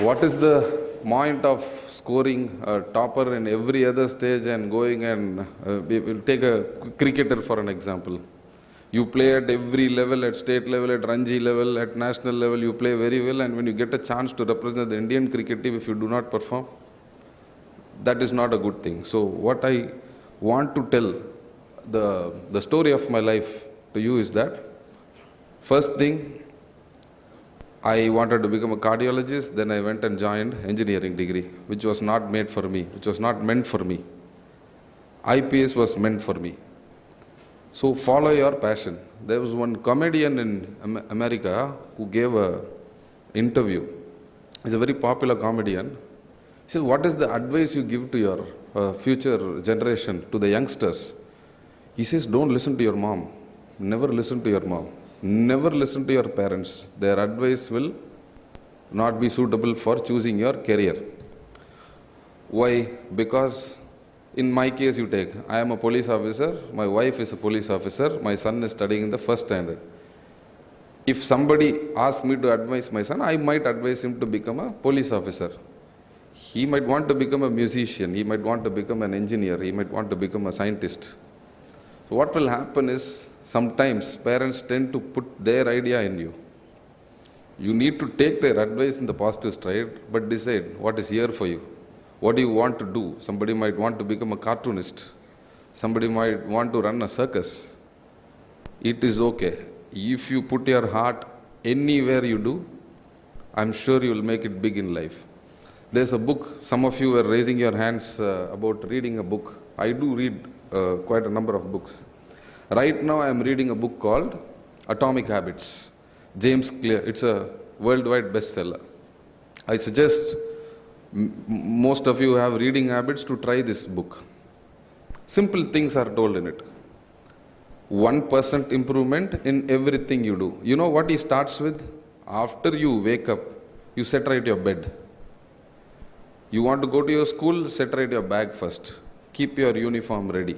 What is the point of scoring a topper in every other stage and going and we'll take a cricketer for an example. You play at every level, at state level, at Ranji level, at national level, you play very well, and when you get a chance to represent the Indian cricket team, if you do not perform, that is not a good thing. So what I want to tell, the story of my life to you is that, first thing, I wanted to become a cardiologist, then I went and joined engineering degree, which was not made for me, which was not meant for me. IPS was meant for me. So follow your passion. There was one comedian in America who gave an interview. He's a very popular comedian. He said, "What is the advice you give to your future generation, to the youngsters?" He says, "Don't listen to your mom. Never listen to your mom. Never listen to your parents. Their advice will not be suitable for choosing your career." Why? Because in my case, you take, I am a police officer, my wife is a police officer, my son is studying in the first standard. If somebody asks me to advise my son, I might advise him to become a police officer. He might want to become a musician, he might want to become an engineer, he might want to become a scientist. So what will happen is, sometimes parents tend to put their idea in you. You need to take their advice in the positive stride, but decide what is here for you. What do you want to do? Somebody might want to become a cartoonist. Somebody might want to run a circus. It is okay. If you put your heart anywhere you do, I'm sure you will make it big in life. There's a book, some of you were raising your hands about reading a book. I do read quite a number of books. Right now I am reading a book called Atomic Habits. James Clear, it's a worldwide bestseller. I suggest most of you have reading habits to try this book. Simple things are told in it. 1% improvement in everything you do. You know what he starts with? After you wake up, you set right your bed. You want to go to your school, set right your bag first. Keep your uniform ready.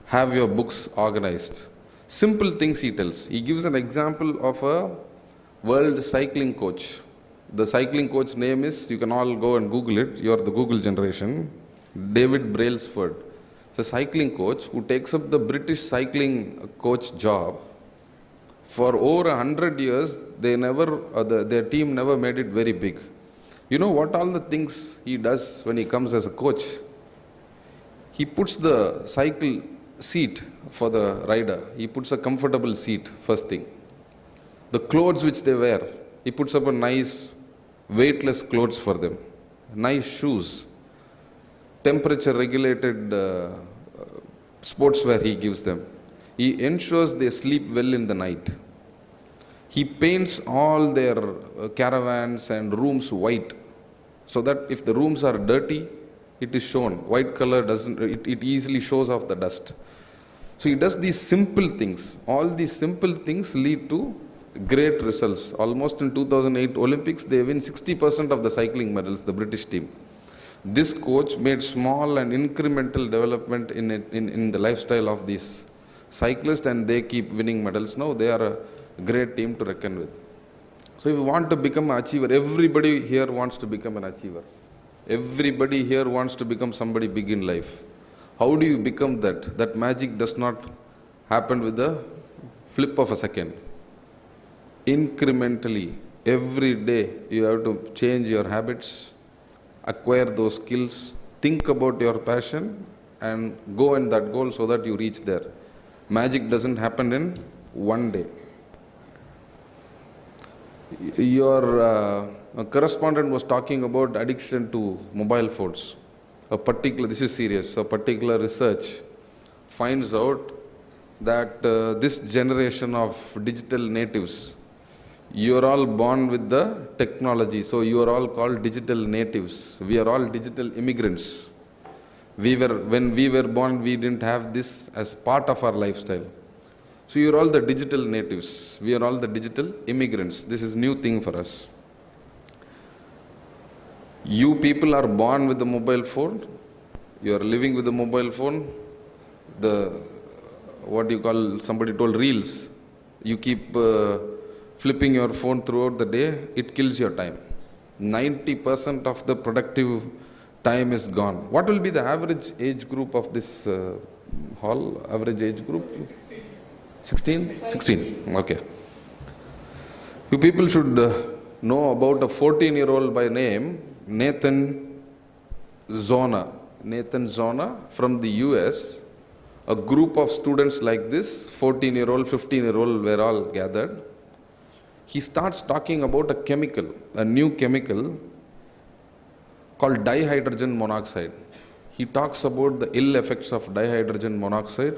Have your books organized. Simple things he tells. He gives an example of a world cycling coach. The cycling coach name is, you can all go and Google it, you are the Google generation, David Brailsford. It's a cycling coach who takes up the British cycling coach job For over 100 years, their team never made it very big. You know what all the things he does when he comes as a coach? He puts the cycle seat for the rider. He puts a comfortable seat, first thing. The clothes which they wear, he puts up a nice weightless clothes for them. Nice shoes. Temperature regulated sportswear he gives them. He ensures they sleep well in the night. He paints all their caravans and rooms white, so that if the rooms are dirty, it is shown. White color it easily shows off the dust. So he does these simple things. All these simple things lead to great results. Almost in 2008 Olympics, they win 60% of the cycling medals, the British team. This coach made small and incremental development in the lifestyle of these cyclists, and they keep winning medals now. They are a great team to reckon with. So if you want to become an achiever, everybody here wants to become an achiever. Everybody here wants to become somebody big in life. How do you become that? That magic does not happen with the flip of a second. Incrementally, every day you have to change your habits, acquire those skills, think about your passion, and go in that goal so that you reach there. Magic doesn't happen in one day. Your correspondent was talking about addiction to mobile phones. This is serious, a particular research finds out that this generation of digital natives, you are all born with the technology, so you are all called digital natives. We are all digital immigrants. When we were born, we didn't have this as part of our lifestyle. So you are all the digital natives. We are all the digital immigrants. This is a new thing for us. You people are born with the mobile phone. You are living with the mobile phone. Somebody told reels. You keep flipping your phone throughout the day. It kills your time. 90% of the productive time is gone. What will be the average age group of this hall? Average age group? 16? 16. Okay. You people should know about a 14-year-old by name Nathan Zona. Nathan Zona from the US. A group of students like this, 14-year-old, 15-year-old were all gathered. He starts talking about a new chemical called dihydrogen monoxide. He talks about the ill effects of dihydrogen monoxide,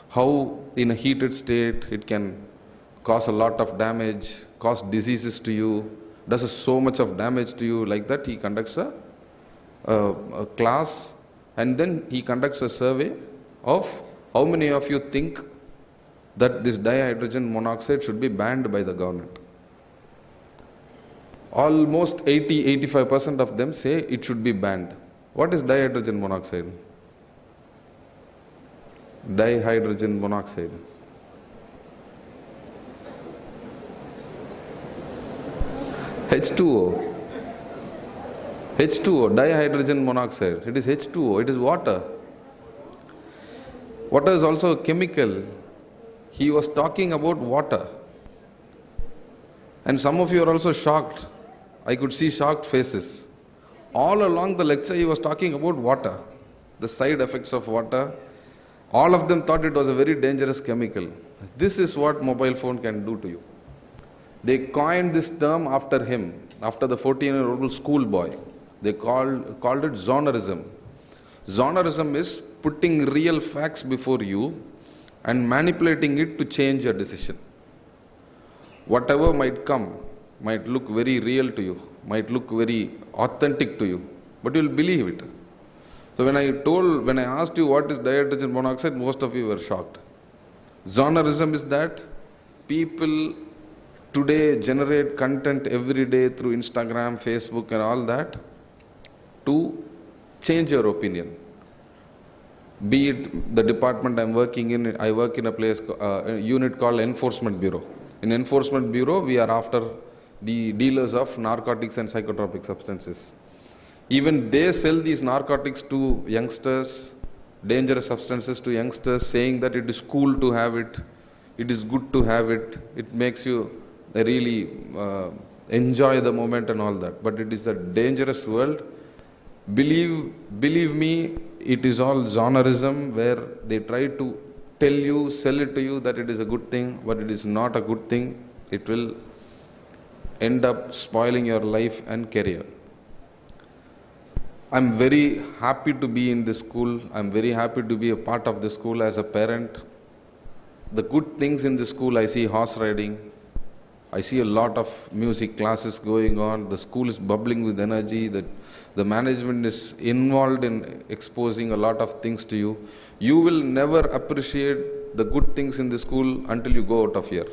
how in a heated state it can cause a lot of damage, cause diseases to you, does so much of damage to you. Like that, he conducts a class, and then he conducts a survey of how many of you think that this dihydrogen monoxide should be banned by the government. Almost 80-85% of them say it should be banned. What is dihydrogen monoxide? Dihydrogen monoxide. H2O. H2O, dihydrogen monoxide. It is H2O, it is water. Water is also a chemical. He was talking about water. And some of you are also shocked. I could see shocked faces. All along the lecture, he was talking about water, the side effects of water. All of them thought it was a very dangerous chemical. This is what mobile phone can do to you. They coined this term after him, after the 14-year-old schoolboy. They called it zonerism. Zonerism is putting real facts before you and manipulating it to change your decision. Whatever might come might look very real to you, might look very authentic to you, but you'll believe it. So when I asked you what is dihydrogen monoxide, most of you were shocked. Zonerism is that people today generate content every day through Instagram, Facebook and all that to change your opinion. Be it the department I'm working in, I work in a unit called Enforcement Bureau. In Enforcement Bureau, we are after the dealers of narcotics and psychotropic substances. Even they sell these narcotics to youngsters, dangerous substances to youngsters, saying that it is cool to have it. It is good to have it. It makes you really enjoy the moment and all that. But it is a dangerous world. Believe me, it is all genreism where they try to tell you, sell it to you that it is a good thing, but it is not a good thing. It will end up spoiling your life and career. I'm very happy to be in this school. I'm very happy to be a part of the school as a parent. The good things in the school, I see horse riding. I see a lot of music classes going on. The school is bubbling with energy. The management is involved in exposing a lot of things to you. You will never appreciate the good things in the school until you go out of here.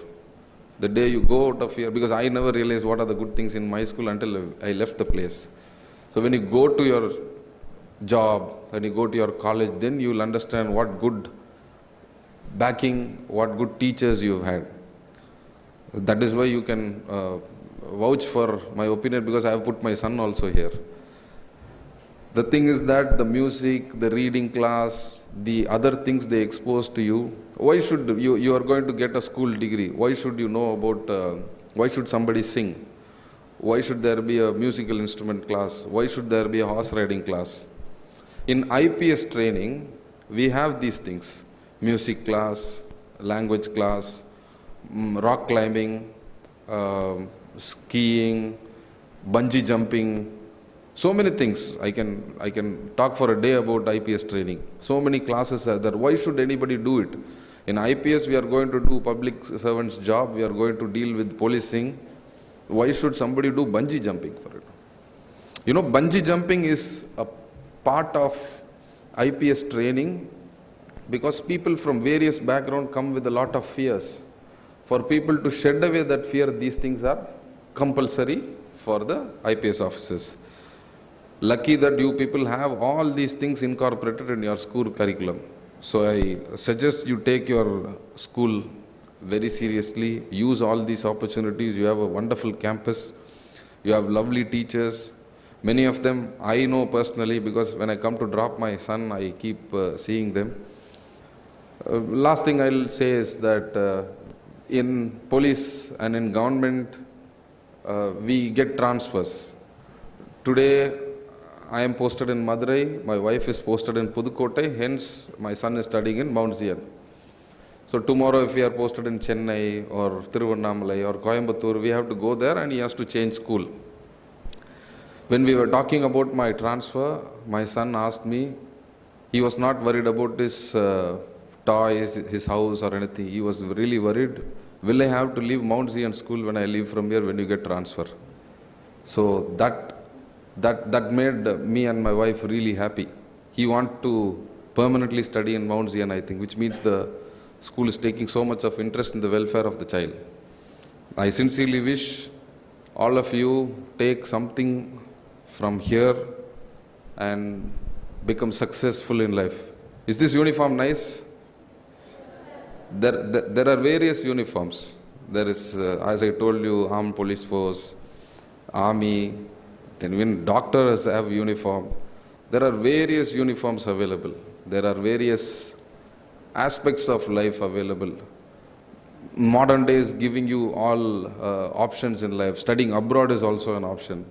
The day you go out of here, because I never realized what are the good things in my school until I left the place. So when you go to your job, when you go to your college, then you will understand what good backing, what good teachers you've had. That is why you can vouch for my opinion, because I have put my son also here. The thing is that the music, the reading class, the other things they expose to you, why should you are going to get a school degree? Why should you know about, why should somebody sing? Why should there be a musical instrument class? Why should there be a horse riding class? In IPS training, we have these things: music class, language class, rock climbing, skiing, bungee jumping, so many things. I can talk for a day about IPS training. So many classes are there. Why should anybody do it? In IPS, we are going to do public servant's job. We are going to deal with policing. Why should somebody do bungee jumping for it? You know, bungee jumping is a part of IPS training because people from various backgrounds come with a lot of fears. For people to shed away that fear, these things are compulsory for the IPS officers. Lucky that you people have all these things incorporated in your school curriculum. So I suggest you take your school very seriously, use all these opportunities. You have a wonderful campus, you have lovely teachers. Many of them I know personally because when I come to drop my son, I keep seeing them. Last thing I'll say is that in police and in government, we get transfers. Today, I am posted in Madurai, my wife is posted in Pudukkottai, hence my son is studying in Mount Zion. So tomorrow if we are posted in Chennai or Tiruvannamalai or Coimbatore, we have to go there and he has to change school. When we were talking about my transfer, my son asked me, he was not worried about his toys, his house or anything. He was really worried, will I have to leave Mount Zion school when I leave from here when you get transfer? So that made me and my wife really happy. He wanted to permanently study in Mount Zion, I think, which means the school is taking so much of interest in the welfare of the child. I sincerely wish all of you take something from here and become successful in life. Is this uniform nice? There are various uniforms. There is, as I told you, armed police force, army, then even doctors have uniform. There are various uniforms available. There are various aspects of life available. Modern days giving you all options in life. Studying abroad is also an option.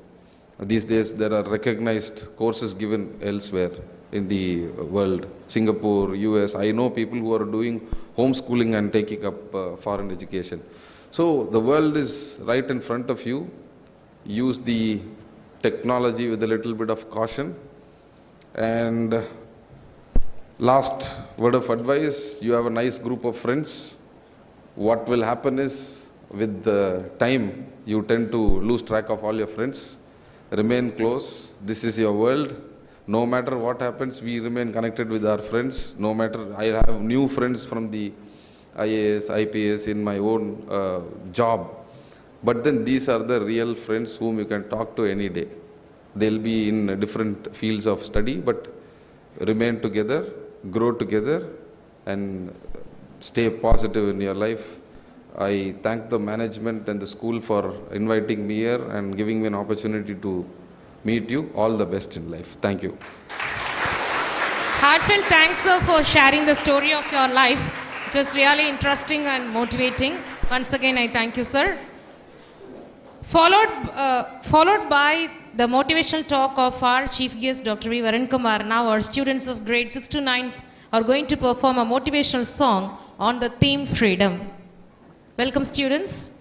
These days there are recognized courses given elsewhere in the world. Singapore, US, I know people who are doing homeschooling and taking up foreign education. So the world is right in front of you. Use the technology with a little bit of caution. And last word of advice, you have a nice group of friends. What will happen is, with the time, you tend to lose track of all your friends. Remain close. This is your world. No matter what happens, we remain connected with our friends. No matter, I have new friends from the IAS, IPS in my own job. But then these are the real friends whom you can talk to any day. They'll be in different fields of study, but remain together, grow together, and stay positive in your life. I thank the management and the school for inviting me here and giving me an opportunity to meet you. All the best in life. Thank you. Heartfelt thanks, sir, for sharing the story of your life. It was really interesting and motivating. Once again, I thank you, sir. Followed by the motivational talk of our chief guest, Dr. V. Varun Kumar. Now our students of grade 6 to 9th are going to perform a motivational song on the theme freedom. Welcome, students.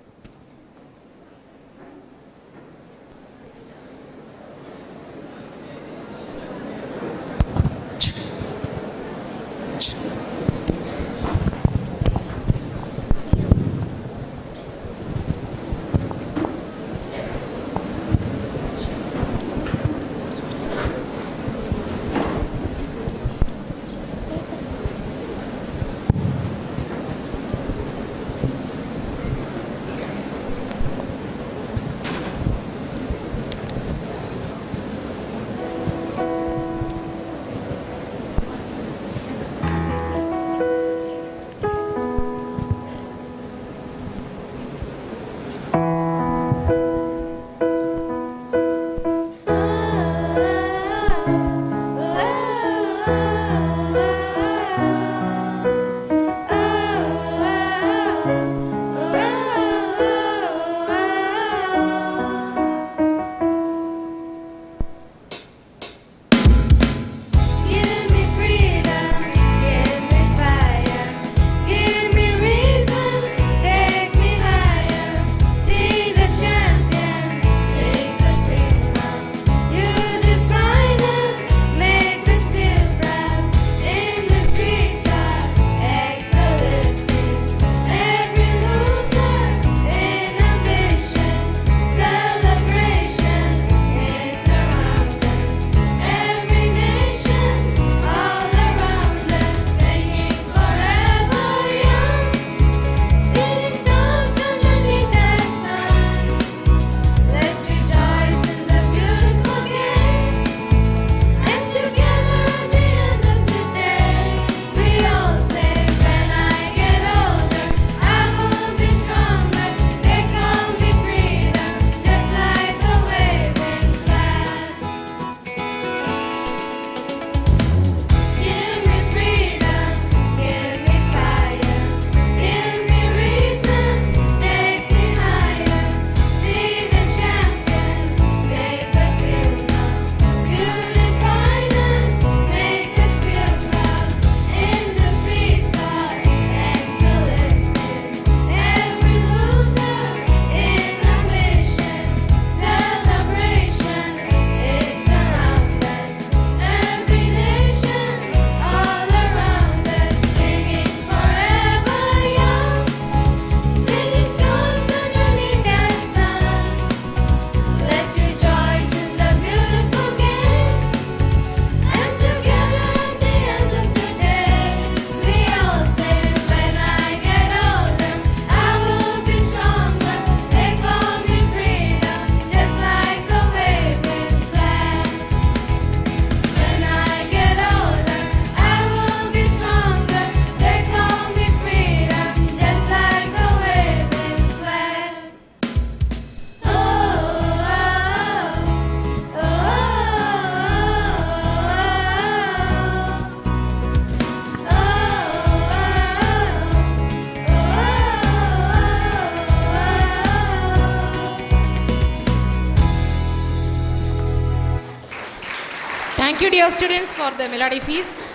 Thank you, dear students, for the Melody Feast.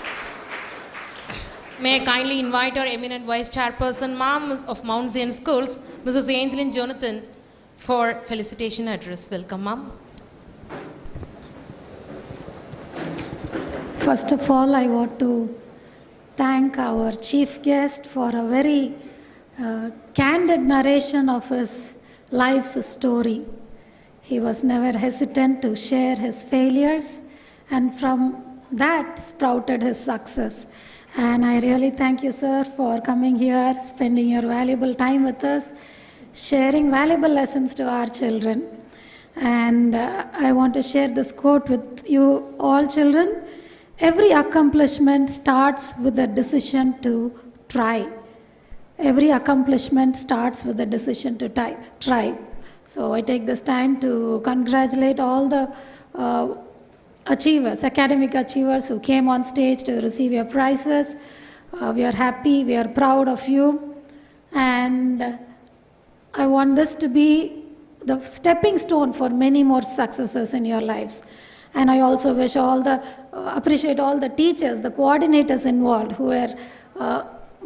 May I kindly invite our eminent Vice Chairperson, Ma'am of Mount Zion Schools, Mrs. Angeline Jonathan, for felicitation address. Welcome, Ma'am. First of all, I want to thank our chief guest for a very candid narration of his life's story. He was never hesitant to share his failures, and from that sprouted his success. And I really thank you, sir, for coming here, spending your valuable time with us, sharing valuable lessons to our children. And I want to share this quote with you all children. Every accomplishment starts with a decision to try. Every accomplishment starts with a decision to try. So I take this time to congratulate all the achievers, academic achievers who came on stage to receive your prizes. We are happy, we are proud of you, and I want this to be the stepping stone for many more successes in your lives. And I also wish appreciate all the teachers, the coordinators involved who were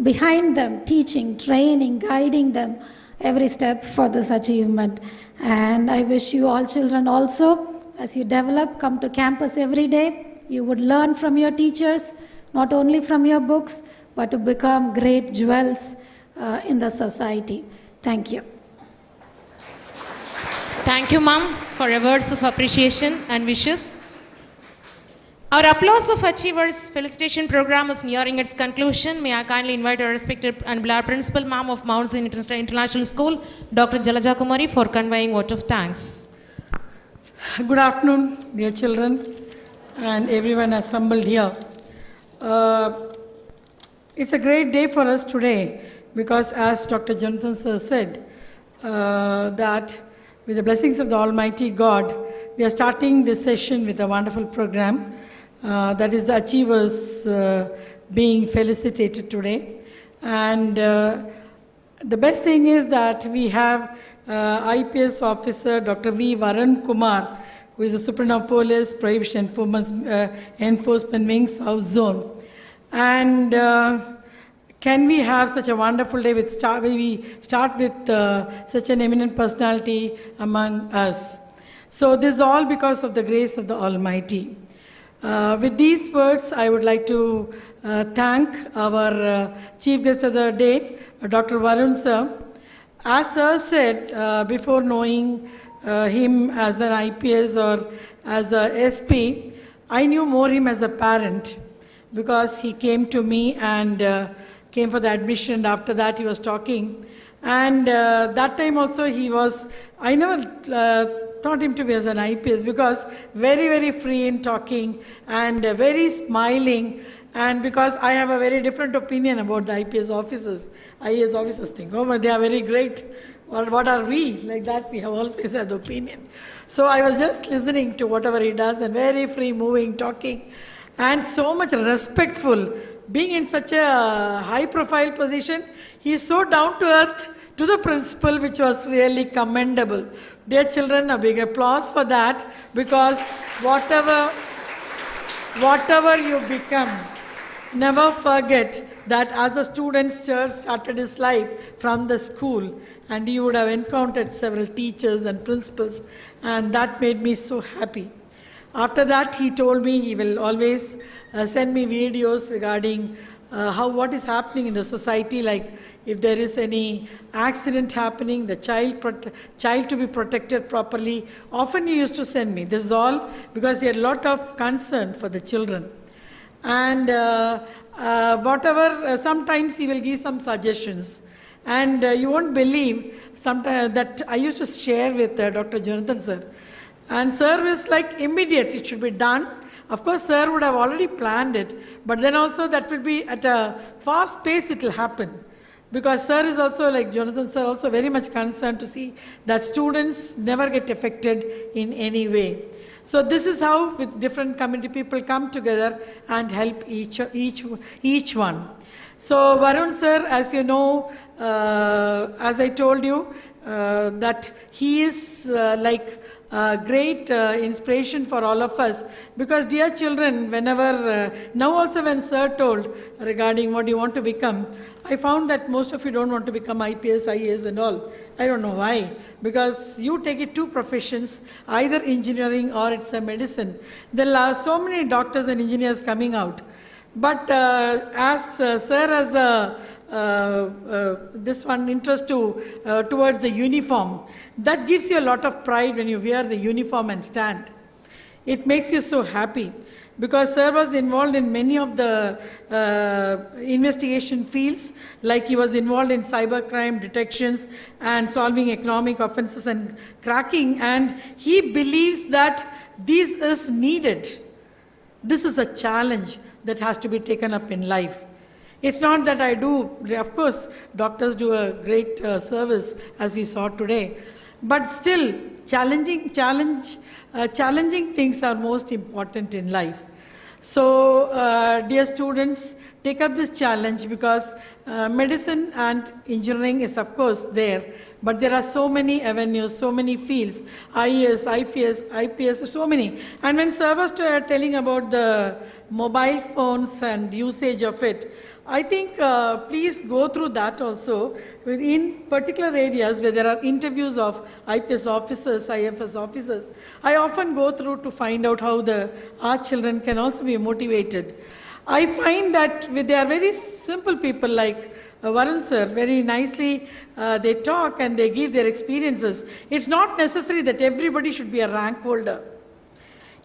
behind them, teaching, training, guiding them every step for this achievement. And I wish you all children also, as you develop, come to campus every day, you would learn from your teachers, not only from your books, but to become great jewels in the society. Thank you. Thank you, Ma'am, for your words of appreciation and wishes. Our Applause of Achievers felicitation program is nearing its conclusion. May I kindly invite our respected and beloved Principal, Ma'am of Mount Zion International School, Dr. Jalaja Kumari, for conveying vote of thanks. Good afternoon, dear children, and everyone assembled here. It's a great day for us today because, as Dr. Jonathan sir said, that with the blessings of the Almighty God, we are starting this session with a wonderful program. That is the Achievers being felicitated today. And the best thing is that we have IPS officer Dr. V. Varun Kumar, who is the Superintendent of Police, Prohibition Enforcement Wing, South Zone. And can we have such a wonderful day we start with such an eminent personality among us. So this is all because of the grace of the Almighty. With these words, I would like to thank our chief guest of the day, Dr. Varun sir. As sir said, before knowing him as an IPS or as a SP, I knew more him as a parent because he came to me and came for the admission, and after that he was talking. And that time also I never thought him to be as an IPS because very, very free in talking and very smiling, and because I have a very different opinion about the IPS officers. IAS officers think, oh, but they are very great. What are we? Like that, we have always had the opinion. So I was just listening to whatever he does and very free moving, talking, and so much respectful. Being in such a high profile position, he is so down to earth to the principal, which was really commendable. Dear children, a big applause for that, because whatever you become, never forget that as a student, Sir started his life from the school, and he would have encountered several teachers and principals, and that made me so happy. After that, he told me he will always send me videos regarding what is happening in the society, like if there is any accident happening, the child to be protected properly. Often he used to send me. This is all because he had a lot of concern for the children. And sometimes he will give some suggestions. And you won't believe sometimes that I used to share with Dr. Jonathan sir. And sir was like immediate, it should be done. Of course, sir would have already planned it, but then also that will be at a fast pace it will happen. Because sir is also, like Jonathan sir, also very much concerned to see that students never get affected in any way. So this is how with different community people come together and help each one. So Varun sir, as you know, as I told you, that he is like great inspiration for all of us, because dear children, whenever now also when sir told regarding what you want to become, I found that most of you don't want to become IPS, IAS and all. I don't know why, because you take it two professions, either engineering or it's a medicine. There are so many doctors and engineers coming out, but as sir has this one interest towards the uniform, that gives you a lot of pride when you wear the uniform and stand. It makes you so happy, because sir was involved in many of the investigation fields, like he was involved in cybercrime detections and solving economic offenses and cracking, and he believes that this is needed. This is a challenge that has to be taken up in life. It's not that I do, of course, doctors do a great service as we saw today, but still challenging things are most important in life. So, dear students, take up this challenge because medicine and engineering is of course there, but there are so many avenues, so many fields, IAS, IPS, so many. And when sir was telling about the mobile phones and usage of it, I think please go through that also in particular areas where there are interviews of IPS officers, IFS officers. I often go through to find out how our children can also be motivated. I find that they are very simple people like Varun sir, very nicely they talk and they give their experiences. It's not necessary that everybody should be a rank holder.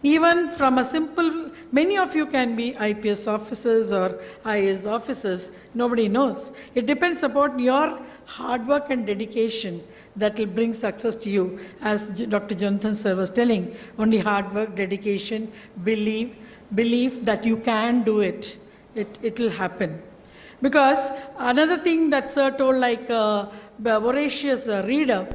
Even from a simple, many of you can be IPS officers or IAS officers, nobody knows. It depends upon your hard work and dedication that will bring success to you. As Dr. Jonathan sir was telling, only hard work, dedication, belief that you can do it. It will happen. Because another thing that sir told, like voracious reader,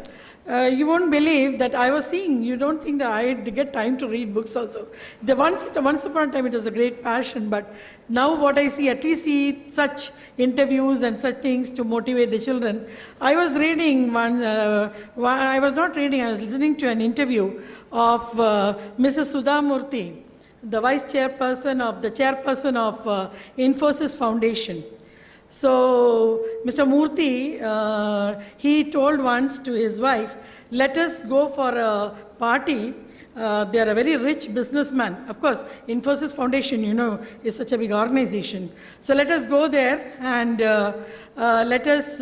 you won't believe that I was seeing, you don't think that I get time to read books also. Once upon a time it was a great passion, but now what I see, at least see such interviews and such things to motivate the children. I was reading I was not reading, I was listening to an interview of Mrs. Sudha Murthy, the chairperson of Infosys Foundation. So, Mr. Murthy, he told once to his wife, let us go for a party. They are a very rich businessman. Of course, Infosys Foundation, you know, is such a big organization. So let us go there and let us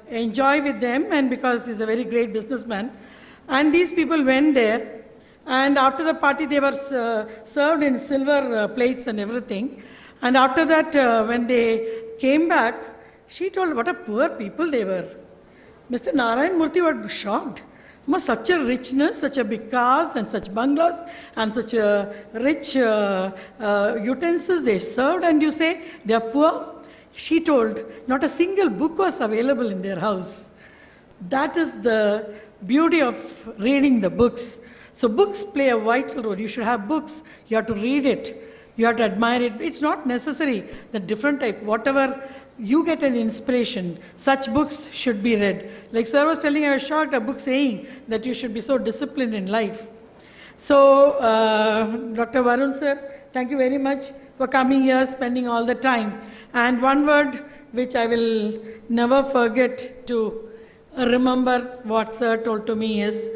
enjoy with them, and because he's a very great businessman. And these people went there, and after the party they were served in silver plates and everything. And after that, when they came back, she told what a poor people they were. Mr. Narayan Murthy was shocked. Such a richness, such a big cars and such bungalows and such a rich utensils they served, and you say they are poor? She told not a single book was available in their house. That is the beauty of reading the books. So books play a vital role. You should have books. You have to read it. You have to admire it. It's not necessary that different type, whatever you get an inspiration, such books should be read. Like sir was telling, I was shocked, a book saying that you should be so disciplined in life. So, Dr. Varun sir, thank you very much for coming here, spending all the time. And one word which I will never forget to remember what sir told to me is,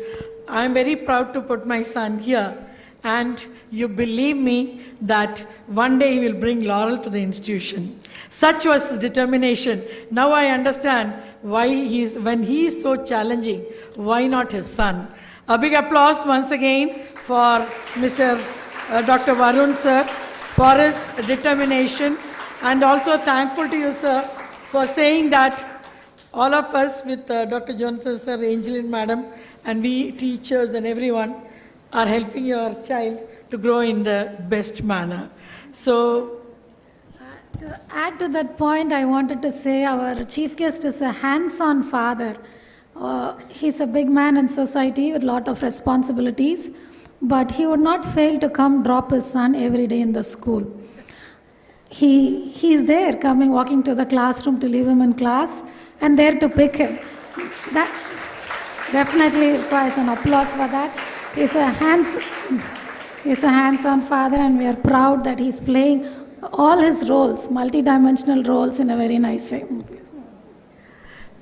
I am very proud to put my son here. And you believe me that one day he will bring laurel to the institution. Such was his determination. Now I understand why when he is so challenging, why not his son? A big applause once again for Mr. Dr. Varun sir for his determination, and also thankful to you sir for saying that all of us with Dr. Jonathan sir, Angeline madam, and we teachers and everyone are helping your child to grow in the best manner. So, to add to that point, I wanted to say our chief guest is a hands-on father. He's a big man in society with a lot of responsibilities, but he would not fail to come drop his son every day in the school. He's there, walking to the classroom to leave him in class, and there to pick him. That definitely requires an applause for that. He's a hands-on father, and we are proud that he's playing all his roles, multi-dimensional roles, in a very nice way.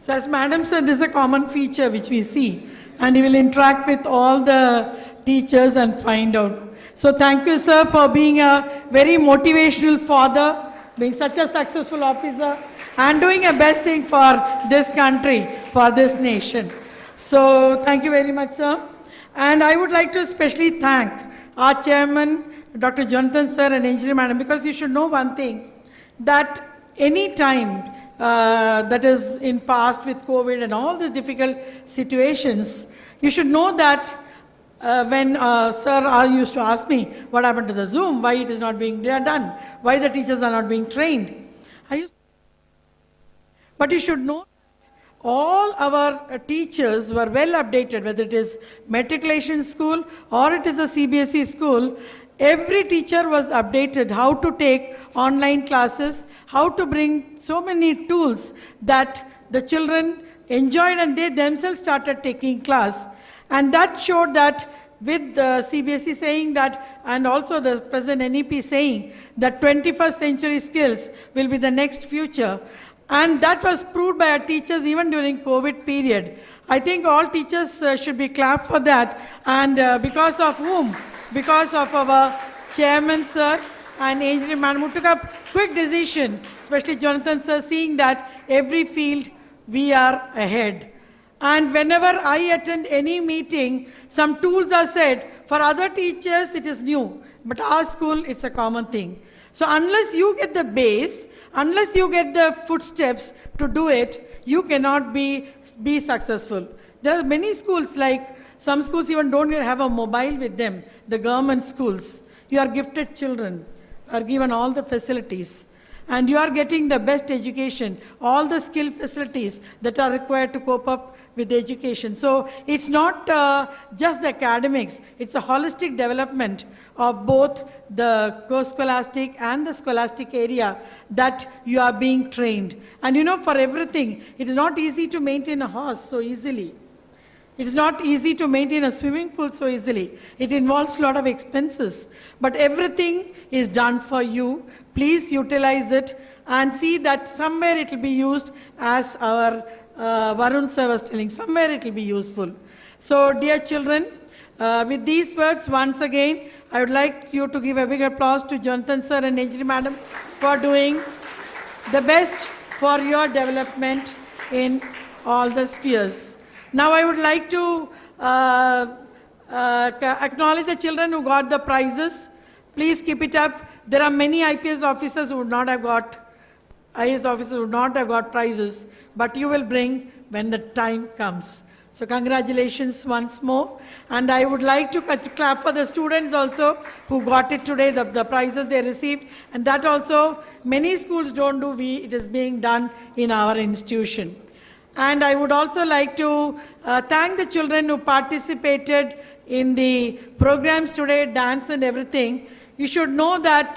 So as Madam said, this is a common feature which we see, and he will interact with all the teachers and find out. So thank you, sir, for being a very motivational father, being such a successful officer, and doing a best thing for this country, for this nation. So thank you very much, sir. And I would like to especially thank our chairman, Dr. Jonathan sir and Angeline madam, because you should know one thing, that any time that is in past with COVID and all these difficult situations, you should know that when sir used to ask me what happened to the Zoom, why it is not being done, why the teachers are not being trained. But you should know all our teachers were well updated, whether it is matriculation school or it is a CBSE school. Every teacher was updated how to take online classes, how to bring so many tools that the children enjoyed and they themselves started taking class. And that showed that with the CBSE saying that, and also the present NEP saying that 21st century skills will be the next future. And that was proved by our teachers even during COVID period. I think all teachers should be clapped for that. And because of whom? Because of our chairman, sir, and engineer madam who took a quick decision, especially Jonathan, sir, seeing that every field we are ahead. And whenever I attend any meeting, some tools are said. For other teachers, it is new. But our school, it's a common thing. So unless you get the base, unless you get the footsteps to do it, you cannot be successful. There are many schools, like some schools even don't even have a mobile with them, the government schools. You are gifted children, are given all the facilities. And you are getting the best education, all the skill facilities that are required to cope up with education. So it's not just the academics, it's a holistic development of both the co-scholastic and the scholastic area that you are being trained. And you know, for everything, it is not easy to maintain a horse so easily. It is not easy to maintain a swimming pool so easily. It involves a lot of expenses. But everything is done for you. Please utilize it and see that somewhere it will be used, as our Varun sir was telling. Somewhere it will be useful. So dear children, with these words once again, I would like you to give a big applause to Jonathan sir and Engineer madam for doing the best for your development in all the spheres. Now I would like to acknowledge the children who got the prizes. Please keep it up. There are many IPS officers who would not have got, IAS officers who would not have got prizes, but you will bring when the time comes. So congratulations once more. And I would like to clap for the students also who got it today, the prizes they received. And that also many schools don't do, it is being done in our institution. And I would also like to thank the children who participated in the programs today, dance and everything. You should know that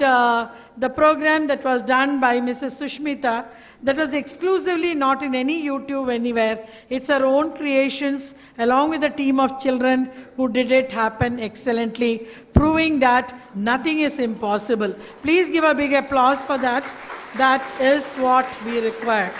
the program that was done by Mrs. Sushmita, that was exclusively not in any YouTube anywhere. It's her own creations along with a team of children who did it happen excellently, proving that nothing is impossible. Please give a big applause for that. That is what we require.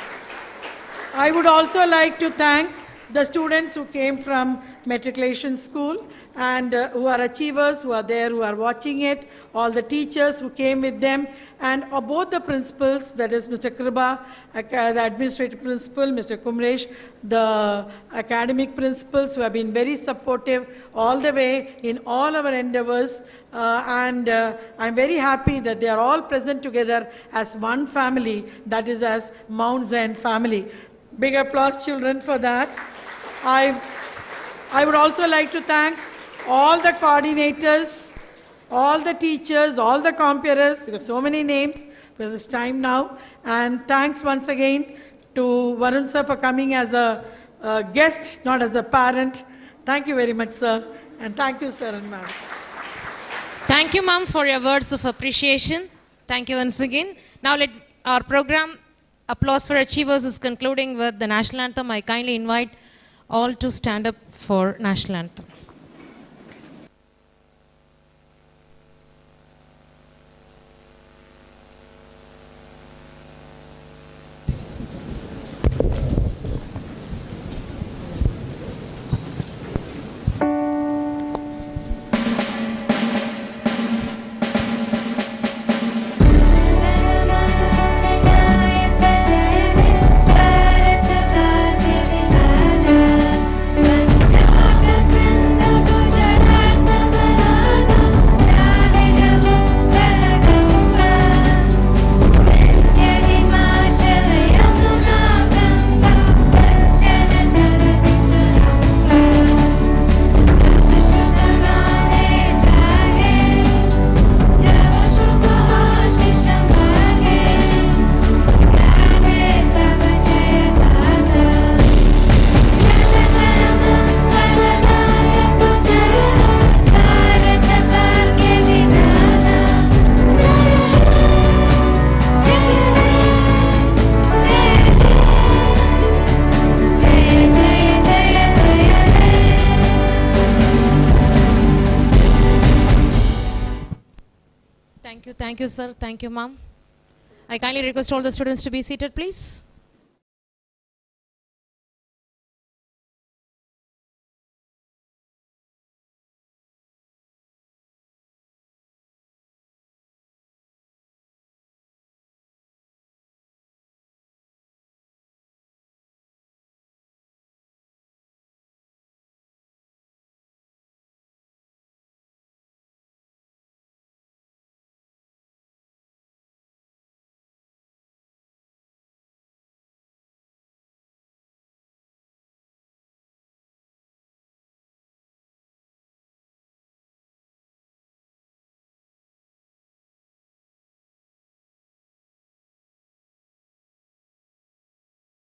I would also like to thank the students who came from matriculation school and who are achievers, who are there, who are watching it, all the teachers who came with them, and both the principals, that is Mr. Kriba, the administrative principal, Mr. Kumresh, the academic principals who have been very supportive all the way in all our endeavors. I'm very happy that they are all present together as one family, that is as Mount Zion family. Big applause, children, for that. I would also like to thank all the coordinators, all the teachers, all the computers, because so many names, because it's time now. And thanks once again to Varun sir for coming as a guest, not as a parent. Thank you very much, sir. And thank you, sir and ma'am. Thank you, ma'am, for your words of appreciation. Thank you once again. Now let our program Applause for Achievers is concluding with the National Anthem. I kindly invite all to stand up for National Anthem. Does Thank you, sir. Thank you, ma'am. I kindly request all the students to be seated, please.